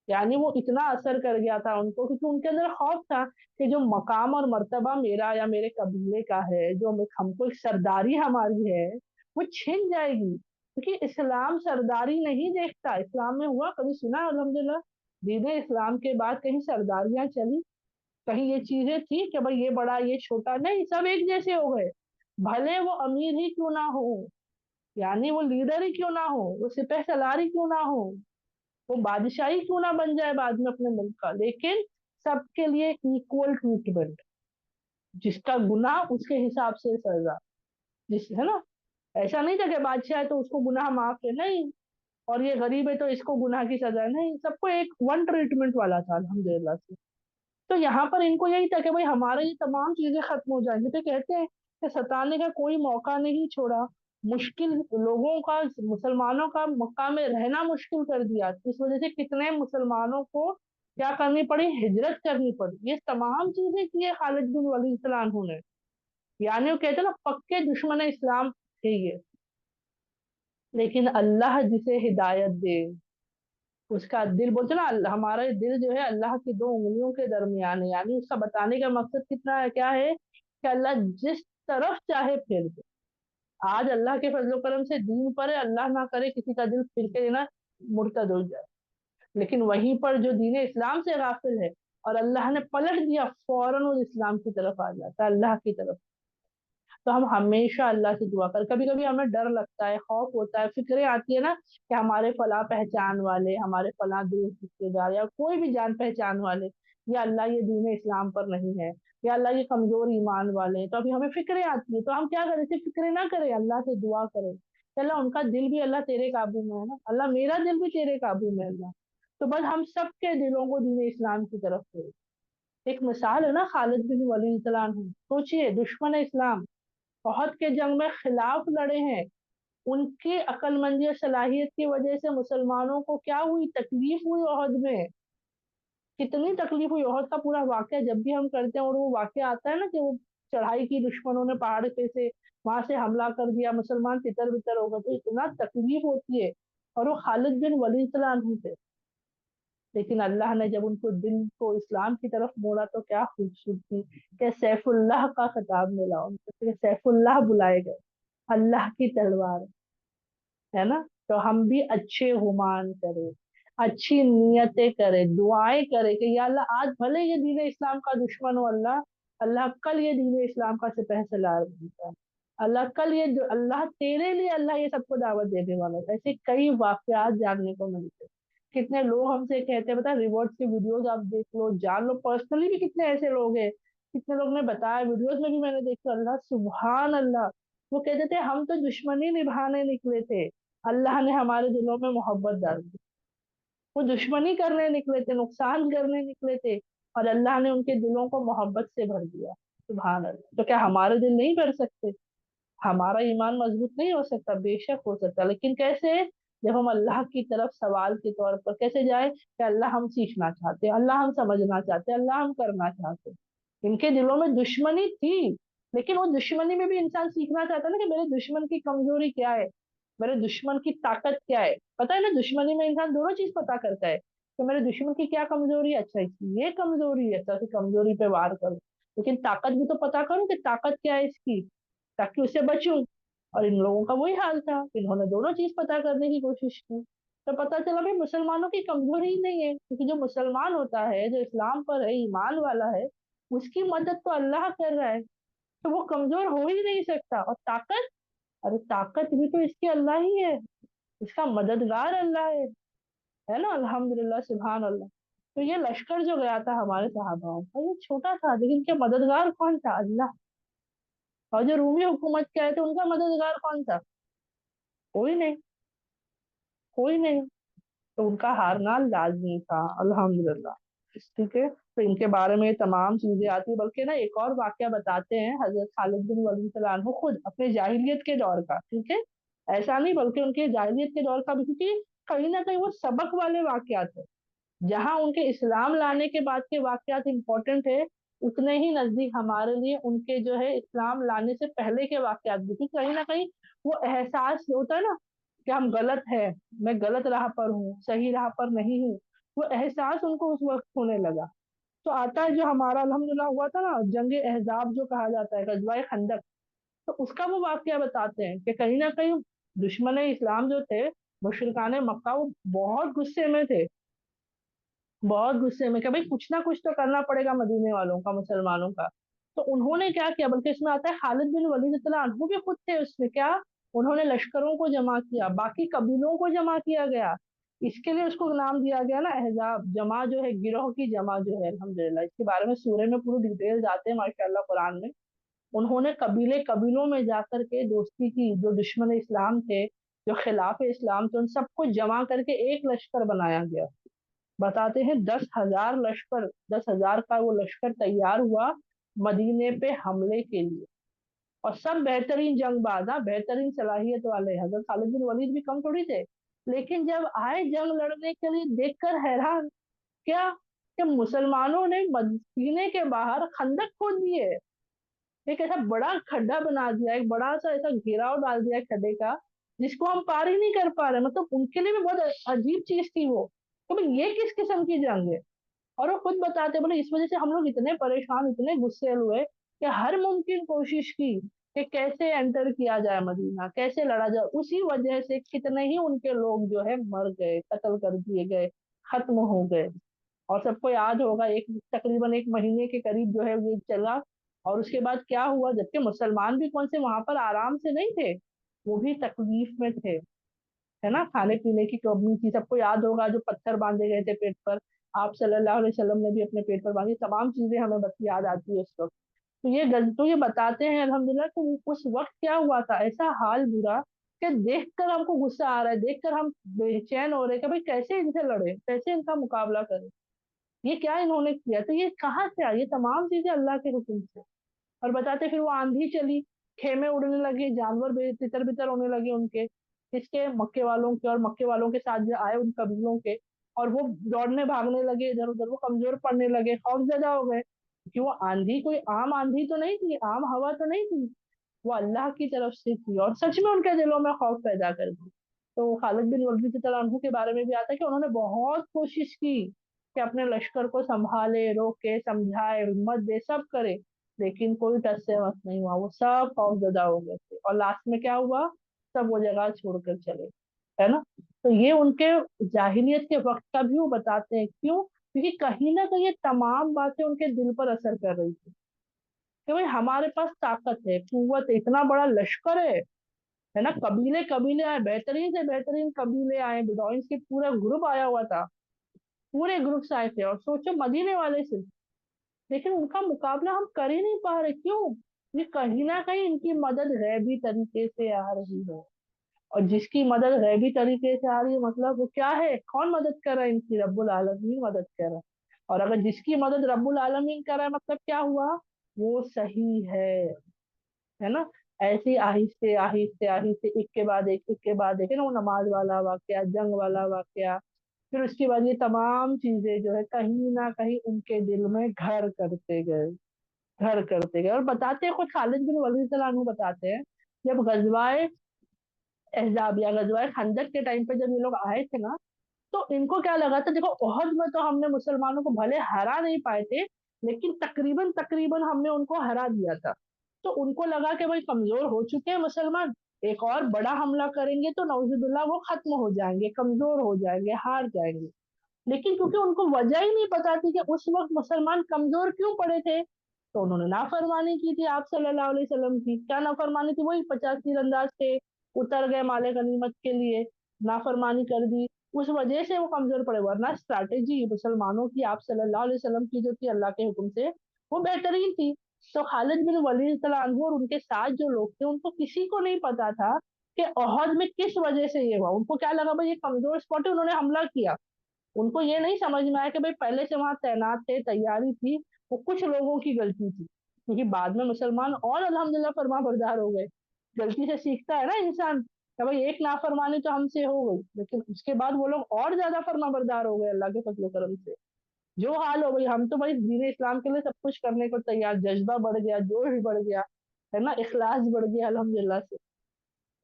यानी वो इतना असर कर गया था उनको, क्योंकि उनके अंदर खौफ था कि जो मकाम और मर्तबा मेरा या मेरे कबीले का है, जो हमको एक सरदारी हमारी है, वो छिन जाएगी। क्योंकि इस्लाम सरदारी नहीं देखता। इस्लाम में हुआ कभी सुना अल्हम्दुलिल्लाह दीन इस्लाम के बाद कहीं सरदारियां चली? कहीं ये चीजें थी कि भाई ये बड़ा ये छोटा? नहीं, सब एक जैसे हो गए। भले वो अमीर ही क्यों ना हो, यानी वो लीडर ही क्यों ना हो, वो सिपह सलार ही क्यों ना हो, वो बादशाही क्यों ना बन जाए बाद में अपने मुल्क का, लेकिन सबके लिए इक्वल ट्रीटमेंट। जिसका गुनाह उसके हिसाब से सजा, जिस, है ना। ऐसा नहीं था कि बादशाह है तो उसको गुनाह माफ है, नहीं, और ये गरीब है तो इसको गुनाह की सजा नहीं, सबको एक वन ट्रीटमेंट वाला था अल्हम्दुलिल्लाह से। तो यहाँ पर इनको यही था कि भाई हमारे ये तमाम चीजें खत्म हो जाएंगी। तो कहते हैं कि सताने का कोई मौका नहीं छोड़ा, मुश्किल लोगों का, मुसलमानों का मक्का में रहना मुश्किल कर दिया। इस वजह से कितने मुसलमानों को क्या करनी पड़ी? हिजरत करनी पड़ी। ये तमाम चीजें की है खालिद बिन वलीद सल्लल्लाहु ने। यानी वो कहते हैं ना, पक्के दुश्मन इस्लाम थे ये। लेकिन अल्लाह जिसे हिदायत दे उसका दिल, बोलते ना हमारा दिल जो है अल्लाह की दो उंगलियों के दरमियान है। यानी उसका बताने का मकसद कितना है, क्या है कि अल्लाह जिस तरफ चाहे फेर दे। आज अल्लाह के फजलो करम से दीन पर है, अल्लाह ना करे किसी का दिल फिर के ना मुर्तद हो जाए। लेकिन वहीं पर जो दीन इस्लाम से गाफिल है और अल्लाह ने पलट दिया, फौरन वो इस्लाम की तरफ आ जाता है, अल्लाह की तरफ। तो हम हमेशा अल्लाह से दुआ कर, कभी कभी हमें डर लगता है, खौफ होता है, फिक्रें आती है ना कि हमारे फला पहचान वाले, हमारे फला दोस्त रिश्तेदार या कोई भी जान पहचान वाले, या अल्लाह ये दीन इस्लाम पर नहीं है, या अल्लाह ये कमजोर ईमान वाले हैं, तो अभी हमें फिक्रें आती है। तो हम क्या करें? सिर्फ फिक्रें ना करें, अल्लाह से दुआ करें कि अल्लाह उनका दिल भी अल्लाह तेरे काबू में है ना, अल्लाह मेरा दिल भी तेरे काबू में है अल्लाह। तो बस हम सबके दिलों को दीन इस्लाम की तरफ करें। एक मिसाल है ना खालिद बिन वलीद सल्लल्लाहु अलैहि वसल्लम। सोचिए, दुश्मन इस्लाम, ओहद के जंग में खिलाफ लड़े हैं। उनकी अक्लमंदी और सलाहियत की वजह से मुसलमानों को क्या हुई? तकलीफ हुई ओहद में। कितनी तकलीफ हुई! ओहद का पूरा वाकया जब भी हम करते हैं और वो वाकया आता है ना कि वो चढ़ाई की दुश्मनों ने पहाड़ पे से, वहां से हमला कर दिया, मुसलमान तितर बितर हो गए, तो इतना तकलीफ होती है। और वो खालिद बिन वलीद सल्लल्लाहु अलैहि वसल्लम थे। लेकिन अल्लाह ने जब उनको दिल को इस्लाम की तरफ मोड़ा तो क्या खूबसूरती कि सैफुल्लाह का खिताब मिला उनको, कि सैफुल्लाह बुलाए गए, अल्लाह की तलवार, है ना। तो हम भी अच्छे गुमान करें, अच्छी नियतें करे, दुआएं करे कि या अल्लाह आज भले ये दीन इस्लाम का दुश्मन हो अल्लाह, अल्लाह कल ये दीन इस्लाम का सिपह सलार बनता है, अल्लाह कल ये अल्लाह तेरे लिए अल्लाह ये सबको दावत देने वाला है। ऐसे कई वाकयात जानने को मिलते हैं। कितने लोग हमसे कहते हैं, बता रिवॉर्ड्स की वीडियोस आप देख लो, जान लो, पर्सनली भी कितने ऐसे लोग हैं, कितने लोग ने बताया, वीडियोस में भी मैंने देखा, अल्लाह सुभान अल्लाह, वो कहते थे हम तो दुश्मनी निभाने निकले थे, अल्लाह ने हमारे दिलों में मोहब्बत डाल दी। वो दुश्मनी करने निकले थे, नुकसान करने निकले थे, और अल्लाह ने उनके दिलों को मोहब्बत से भर दिया। सुभान अल्लाह। तो क्या हमारे दिल नहीं भर सकते? हमारा ईमान मजबूत नहीं हो सकता? बेशक हो सकता, लेकिन कैसे? जब हम अल्लाह की तरफ सवाल के तौर पर कैसे जाए कि अल्लाह हम सीखना चाहते हैं, अल्लाह हम समझना चाहते हैं, अल्लाह हम करना चाहते हैं। इनके दिलों में दुश्मनी थी, लेकिन वो दुश्मनी में भी इंसान सीखना चाहता है ना कि मेरे दुश्मन की कमजोरी क्या है, मेरे दुश्मन की ताकत क्या है। पता है ना, दुश्मनी में इंसान दोनों चीज पता करता है कि मेरे दुश्मन की क्या कमजोरी है, अच्छा इसकी ये कमजोरी है, अच्छा कमजोरी पे वार करूं, लेकिन ताकत भी तो पता करूं कि ताकत क्या है इसकी, ताकि उससे बचूं। और इन लोगों का वही हाल था, इन्होंने दोनों चीज पता करने की कोशिश की, तो पता चला भाई मुसलमानों की कमजोरी ही नहीं है, क्योंकि जो मुसलमान होता है, जो इस्लाम पर है, ईमान वाला है, उसकी मदद तो अल्लाह कर रहा है, तो वो कमजोर हो ही नहीं सकता। और ताकत, अरे ताकत भी तो इसकी अल्लाह ही है, इसका मददगार अल्लाह है ना, अल्हम्दुलिल्लाह सुभान अल्लाह। तो ये लश्कर जो गया था हमारे सहाबाओं का, ये छोटा था, लेकिन क्या मददगार कौन था? अल्लाह। और जो रूमी हुकूमत के आए थे, उनका मददगार कौन था? कोई नहीं, कोई नहीं। तो उनका हारना लाजमी था, अल्हम्दुलिल्लाह। ठीक है, तो इनके बारे में तमाम चीजें आती है, बल्कि ना एक और वाक्य बताते हैं हजरत खालिद बिन वलीद रज़ियल्लाहु अन्हु खुद अपने जाहिलियत के दौर का, ठीक है, ऐसा नहीं बल्कि उनके जाहिलियत के दौर का भी, क्योंकि कहीं ना कहीं वो सबक वाले वाक्यात है। जहाँ उनके इस्लाम लाने के बाद के वाकयात इंपॉर्टेंट है, उतने ही नजदीक हमारे लिए उनके जो है इस्लाम लाने से पहले के वाकयात भी थी। कहीं ना कहीं वो एहसास होता है ना कि हम गलत है, मैं गलत राह पर हूँ, सही राह पर नहीं हूँ, वो एहसास उनको उस वक्त होने लगा। तो आता है जो हमारा अल्हम्दुलिल्लाह हुआ था ना, जंग अहजाब जो कहा जाता है, गजवाए खंदक, तो उसका वो वाकया बताते हैं कि कहीं ना कहीं दुश्मन इस्लाम जो थे, मुशरिकाने मक्का, वो बहुत गुस्से में थे, बहुत गुस्से में कि भाई कुछ ना कुछ तो करना पड़ेगा मदीने वालों का, मुसलमानों का। तो उन्होंने क्या किया, बल्कि इसमें आता है खालिद बिन वलीद रज़ियल्लाहु अन्हु भी खुद थे उसमें, क्या उन्होंने लश्करों को जमा किया, बाकी कबीलों को जमा किया गया। इसके लिए उसको नाम दिया गया ना अहजाब, जमा जो है, गिरोह की जमा जो है, अल्हम्दुलिल्लाह। इसके बारे में सूरह में पूरी डिटेल आते हैं माशाअल्लाह कुरान में। उन्होंने कबीले कबीलों में जाकर के दोस्ती की, जो दुश्मन इस्लाम थे, जो खिलाफ इस्लाम थे, उन सबको जमा करके एक लश्कर बनाया गया। बताते हैं 10,000 लश्कर, 10,000 का वो लश्कर तैयार हुआ मदीने पे हमले के लिए। और सब बेहतरीन जंगबाज, हाँ, बेहतरीन सलाहियत वाले। हजरत खालिद बिन वलीद भी कम थोड़ी थे। लेकिन जब आए जंग लड़ने के लिए, देखकर हैरान, क्या कि मुसलमानों ने मदीने के बाहर खंदक खोद दिए, एक ऐसा बड़ा खड्डा बना दिया, एक बड़ा सा ऐसा घेराव डाल दिया खड्डे का, जिसको हम पार ही नहीं कर पा रहे। मतलब उनके लिए भी बहुत अजीब चीज थी वो, तो भाई ये किस किस्म की जंग है। और वो खुद बताते, बोले इस वजह से हम लोग इतने परेशान, इतने गुस्से हुए कि हर मुमकिन कोशिश की कि कैसे एंटर किया जाए मदीना, कैसे लड़ा जाए। उसी वजह से कितने ही उनके लोग जो है मर गए, कत्ल कर दिए गए, खत्म हो गए। और सबको याद होगा, एक तकरीबन एक महीने के करीब जो है ये चला। और उसके बाद क्या हुआ, जबकि मुसलमान भी कौन से वहां पर आराम से नहीं थे, वो भी तकलीफ में थे, है ना, खाने पीने की कमी थी। सबको याद होगा जो पत्थर बांधे गए थे पेट पर, आप सल्लल्लाहु अलैहि वसल्लम ने भी अपने पेट पर बांधी, तमाम चीजें हमें बस याद आती है उस वक्त। तो ये तो ये बताते हैं अल्हम्दुलिल्लाह कि उस वक्त क्या हुआ था, ऐसा हाल बुरा कि देखकर हमको गुस्सा आ रहा है, देखकर हम बेचैन हो रहे हैं कि भाई कैसे इनसे लड़े, कैसे इनका मुकाबला करें, ये क्या इन्होंने किया। तो ये कहाँ से आई, ये तमाम चीजें अल्लाह के हुक्म से। और बताते फिर वो आंधी चली, खेमे उड़ने लगे, जानवर तितर बितर होने लगे उनके, इसके मक्के वालों के, और मक्के वालों के साथ जो आए उन कबीलों के, और वो दौड़ने भागने लगे इधर उधर, वो कमजोर पड़ने लगे, खौफजदा हो गए, कि वो आंधी कोई आम आंधी तो नहीं थी, आम हवा तो नहीं थी, वो अल्लाह की तरफ से थी, और सच में उनके दिलों में खौफ पैदा कर दी। तो खालिद बिन वलीद की तरह अनहु के बारे में भी आता है कि उन्होंने बहुत कोशिश की कि अपने लश्कर को संभाले, रोके, समझाए, हिम्मत दे, सब करे, लेकिन कोई टस से मस नहीं हुआ, वो सब खौफजदा हो गए थे, और लास्ट में क्या हुआ, सब वो जगह छोड़कर चले। है ना। तो ये उनके जाहिलियत के वक्त का भी वो बताते हैं, क्यों? क्योंकि कहीं ना कहीं ये तमाम बातें उनके दिल पर असर कर रही थी कि भाई हमारे पास ताकत है, कुव्वत है, इतना बड़ा लश्कर है ना, कबीले कबीले आए, बेहतरीन से बेहतरीन कबीले आए, बिदौइंस के पूरा ग्रुप आया हुआ था, पूरे ग्रुप से आए थे, और सोचो मदीने वाले से, लेकिन उनका मुकाबला हम कर ही नहीं पा रहे, क्यों? ये कहीं ना कहीं इनकी मदद गैबी तरीके से आ रही है। और जिसकी मदद गैबी तरीके से आ रही है, मतलब वो क्या है, कौन मदद कर रहा है इनकी? रब्बुल आलमीन मदद कर रहा है। और अगर जिसकी मदद रब्बुल आलमीन कर रहा है, मतलब क्या हुआ? वो सही है ना। ऐसे ही आहिस्ते आहिस्ते आहिस्ते, एक के बाद एक, है ना, वो नमाज वाला वाकया, जंग वाला वाकया, फिर उसके बाद ये तमाम चीजें जो है कहीं ना कहीं उनके दिल में घर करते गए, घर करते गए। और बताते हैं, खुद खालिद बिन वलीद रज़ियल्लाहु अन्हु बताते हैं, जब गजवाए अहज़ाब या गजवाए खंदक के टाइम पे जब ये लोग आए थे ना, तो इनको क्या लगा था, देखो ओहद में तो हमने मुसलमानों को भले हरा नहीं पाए थे, लेकिन तकरीबन तकरीबन हमने उनको हरा दिया था। तो उनको लगा कि भाई कमजोर हो चुके हैं मुसलमान, एक और बड़ा हमला करेंगे तो नौजुबिल्ला वो खत्म हो जाएंगे, कमजोर हो जाएंगे, हार जाएंगे। लेकिन क्योंकि उनको वजह ही नहीं पता थी कि उस वक्त मुसलमान कमजोर क्यों पड़े थे, तो उन्होंने नाफरमानी की थी आप सल्लल्लाहु अलैहि वसल्लम की। क्या नाफरमानी थी? वही 50 तीरंदाज थे, उतर गए माले गनीमत के लिए, नाफरमानी कर दी, उस वजह से वो कमजोर पड़े। वरना स्ट्रैटेजी मुसलमानों की आप सल्लल्लाहु अलैहि वसल्लम की जो थी अल्लाह के हुक्म से, वो बेहतरीन थी। तो खालिद बिन वलीद तआला अन्हु और उनके साथ जो लोग थे, उनको किसी को नहीं पता था कि ओहद में किस वजह से ये हुआ। उनको क्या लगा भाई ये कमजोर स्पॉट है, उन्होंने हमला किया। उनको ये नहीं समझ में आया कि भाई पहले से वहां तैनात थे, तैयारी थी, वो कुछ लोगों की गलती थी। क्योंकि बाद में मुसलमान और अल्हम्दुलिल्लाह फरमा बरदार हो गए। गलती से सीखता है ना इंसान, कि भाई एक नाफरमानी तो हमसे हो गई, लेकिन उसके बाद वो लोग और ज्यादा फरमा बरदार हो गए अल्लाह के फजल करम से। जो हाल हो गई, हम तो भाई दीन इस्लाम के लिए सब कुछ करने को तैयार, जज्बा बढ़ गया, जोश बढ़ गया, है ना, इखलास बढ़ गया अल्हम्दुलिल्लाह से।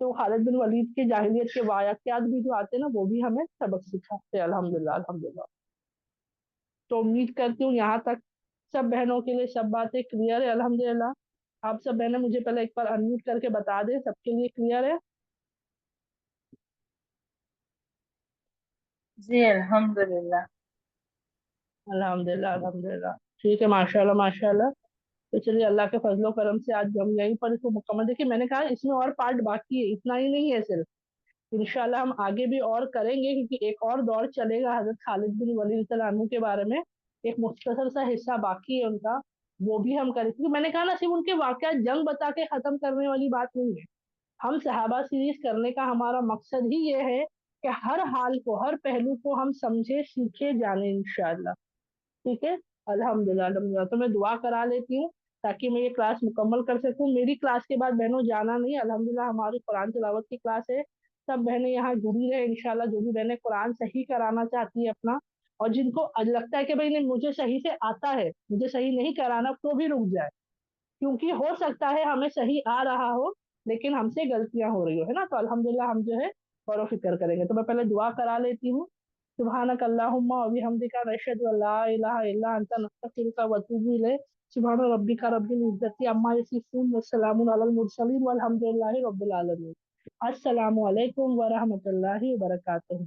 तो खालिद बिन वलीद के जाहिलियत के वाकयात भी जो आते हैं ना, वो भी हमें सबक सिखाते हैं अल्हम्दुलिल्लाह अल्हम्दुलिल्लाह। तो उम्मीद करती हूँ यहाँ तक सब बहनों के लिए सब बातें क्लियर है अल्हम्दुलिल्लाह। आप सब बहनें मुझे पहले एक बार अनम्यूट करके बता दें, सबके लिए क्लियर है?
जी अल्हम्दुलिल्लाह।
अल्हम्दुलिल्लाह अल्हम्दुलिल्लाह। ठीक है, माशाल्लाह माशाल्लाह। तो चलिए, अल्लाह के फजलो करम से आज हम यहीं पर इसको मुकम्मल, देखिए मैंने कहा इसमें और पार्ट बाकी है, इतना ही नहीं है सिर्फ। इंशाल्लाह हम आगे भी और करेंगे, क्योंकि एक और दौर चलेगा हजरत खालिद बिन वलीद तआला अन्हु के बारे में, एक मुख्तसर सा हिस्सा बाकी है उनका, वो भी हम करें। क्योंकि मैंने कहा ना, सिर्फ उनके वाकया जंग बता के खत्म करने वाली बात नहीं है। हम सहाबा सीरीज करने का हमारा मकसद ही ये है कि हर हाल को, हर पहलू को हम समझे, सीखे, जाने इंशाल्लाह। ठीक है, अल्हम्दुलिल्लाह अल्हम्दुलिल्लाह। तो मैं दुआ करा लेती हूँ ताकि मैं ये क्लास मुकम्मल कर सकूँ। मेरी क्लास के बाद बहनों जाना नहीं, अल्हम्दुलिल्लाह हमारी कुरान तिलावत की क्लास है, सब बहनें यहाँ जुड़ी रहे इंशाल्लाह। जो भी बहनें कुरान सही कराना चाहती है अपना, और जिनको लगता है कि भाई नहीं मुझे सही से आता है, मुझे सही नहीं कराना, तो भी रुक जाए, क्योंकि हो सकता है हमें सही आ रहा हो, लेकिन हमसे गलतियां हो रही हो, है ना। तो अल्हम्दुलिल्लाह हम जो है गौर फिक्र करेंगे। तो मैं पहले दुआ करा लेती हूँ। सुबहानक अल्लाहुम्मा व बिहम्दिका नशहदु अल्ला इलाहा इल्ला अंता नस्तगफिरुका व अतूबु इलैक। सुबहान रब्बिका रब्बिल इज्जति अम्मा यसिफून व सलामुन अलल मुरसलीन वल्हम्दुलिल्लाहि रब्बिल आलमीन। अस्सलामु अलैकुम व रहमतुल्लाहि व बरकातुहू।